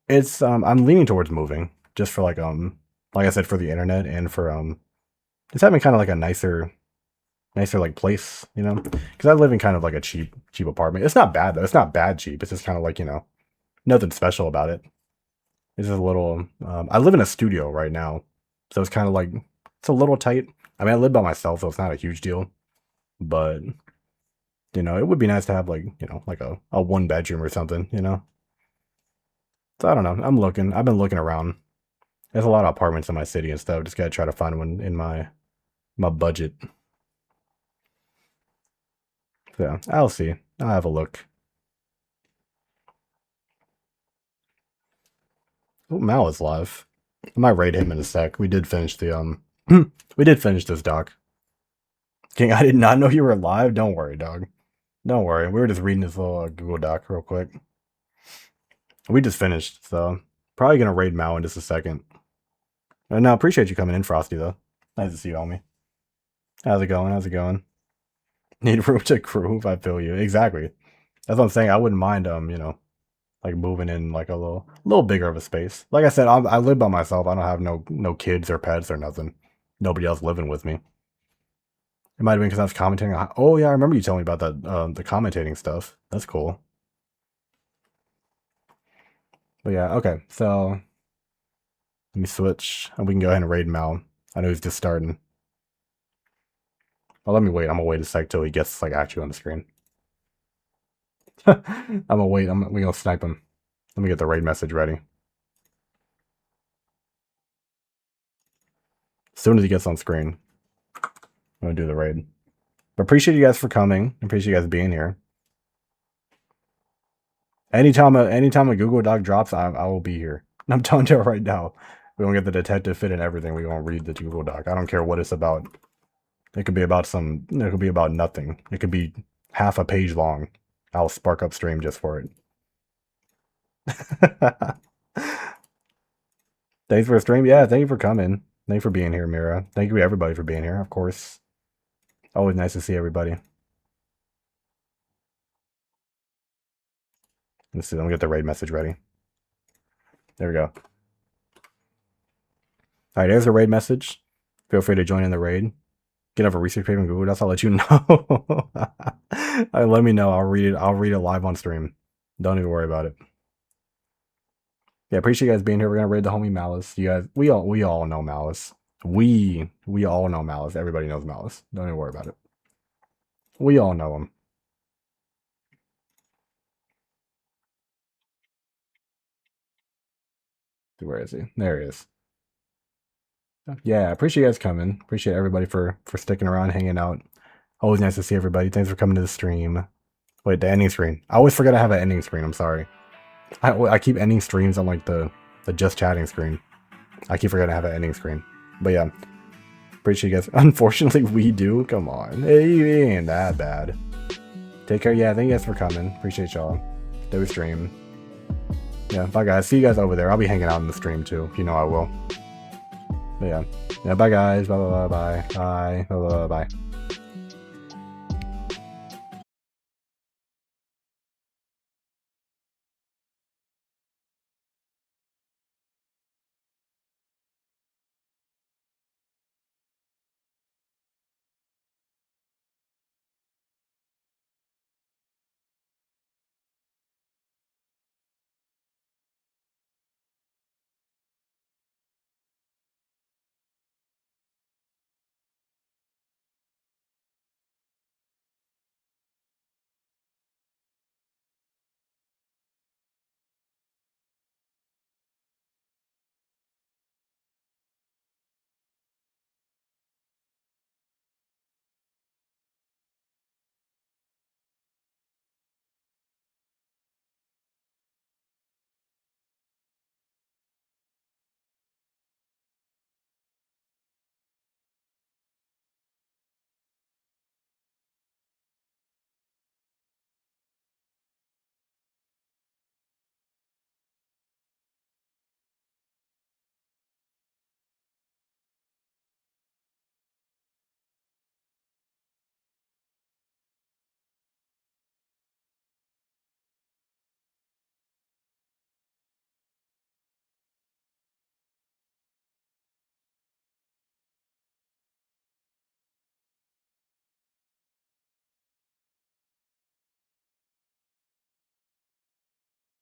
It's I'm leaning towards moving just for like I said, for the internet and for just having kind of like a nicer like place, you know? Because I live in kind of like a cheap apartment. It's not bad though. It's not bad cheap. It's just kind of like, you know, nothing special about it. It's just a little. I live in a studio right now, so it's kind of like it's a little tight. I mean, I live by myself, so it's not a huge deal. But you know, it would be nice to have like, you know, like a 1-bedroom or something, you know. So I don't know. I'm looking. I've been looking around. There's a lot of apartments in my city and stuff. Just gotta try to find one in my budget. So yeah, I'll see. I'll have a look. Oh, Mal is live. I might raid him in a sec. We did finish the we did finish this doc. King, I did not know you were live. Don't worry, dog. Don't worry. We were just reading this little Google Doc real quick. We just finished, so probably gonna raid Mao in just a second. And no, appreciate you coming in, Frosty, though. Nice to see you, homie. How's it going? How's it going? Need room to groove? I feel you. Exactly. That's what I'm saying. I wouldn't mind, you know, like moving in like a little bigger of a space. Like I said, I live by myself. I don't have no kids or pets or nothing. Nobody else living with me. It might have been because I was commenting on. Oh yeah, I remember you telling me about that. The commentating stuff. That's cool. But yeah, okay. So let me switch, and we can go ahead and raid Mal. I know he's just starting. Well, let me wait. I'm gonna wait a sec till he gets like actually on the screen. I'm gonna wait. We gonna snipe him. Let me get the raid message ready. As soon as he gets on screen, I'm gonna do the raid. But appreciate you guys for coming. Appreciate you guys being here. Anytime a Google Doc drops, I will be here. I'm telling you right now. We gonna get the detective fit and everything. We gonna read the Google Doc. I don't care what it's about. It could be about it could be about nothing. It could be half a page long. I'll spark up stream just for it. Thanks for the stream. Yeah, thank you for coming. Thank you for being here, Mira. Thank you everybody for being here, of course. Always nice to see everybody. Let's see, let me get the raid message ready. There we go. Alright, there's the raid message. Feel free to join in the raid. Get up a research paper in Google Docs, I'll let you know. Let me know. I'll read it live on stream. Don't even worry about it. Yeah, appreciate you guys being here. We're gonna raid the homie Malice. You guys, we all know Malice. We all know Malice. Everybody knows Malice. Don't even worry about it. We all know him. Where is he? There he is. Yeah, appreciate you guys coming. Appreciate everybody for sticking around, hanging out. Always nice to see everybody. Thanks for coming to the stream. Wait, the ending screen. I always forget I have an ending screen. I'm sorry. I keep ending streams on like the just chatting screen. I keep forgetting I have an ending screen. But yeah, appreciate you guys. Unfortunately, we do. Come on. Hey, it ain't that bad. Take care. Yeah, thank you guys for coming. Appreciate y'all. Do stream. Yeah, bye guys. See you guys over there. I'll be hanging out in the stream too. You know I will. But yeah. Yeah, bye guys. Bye bye bye bye. Bye bye bye bye.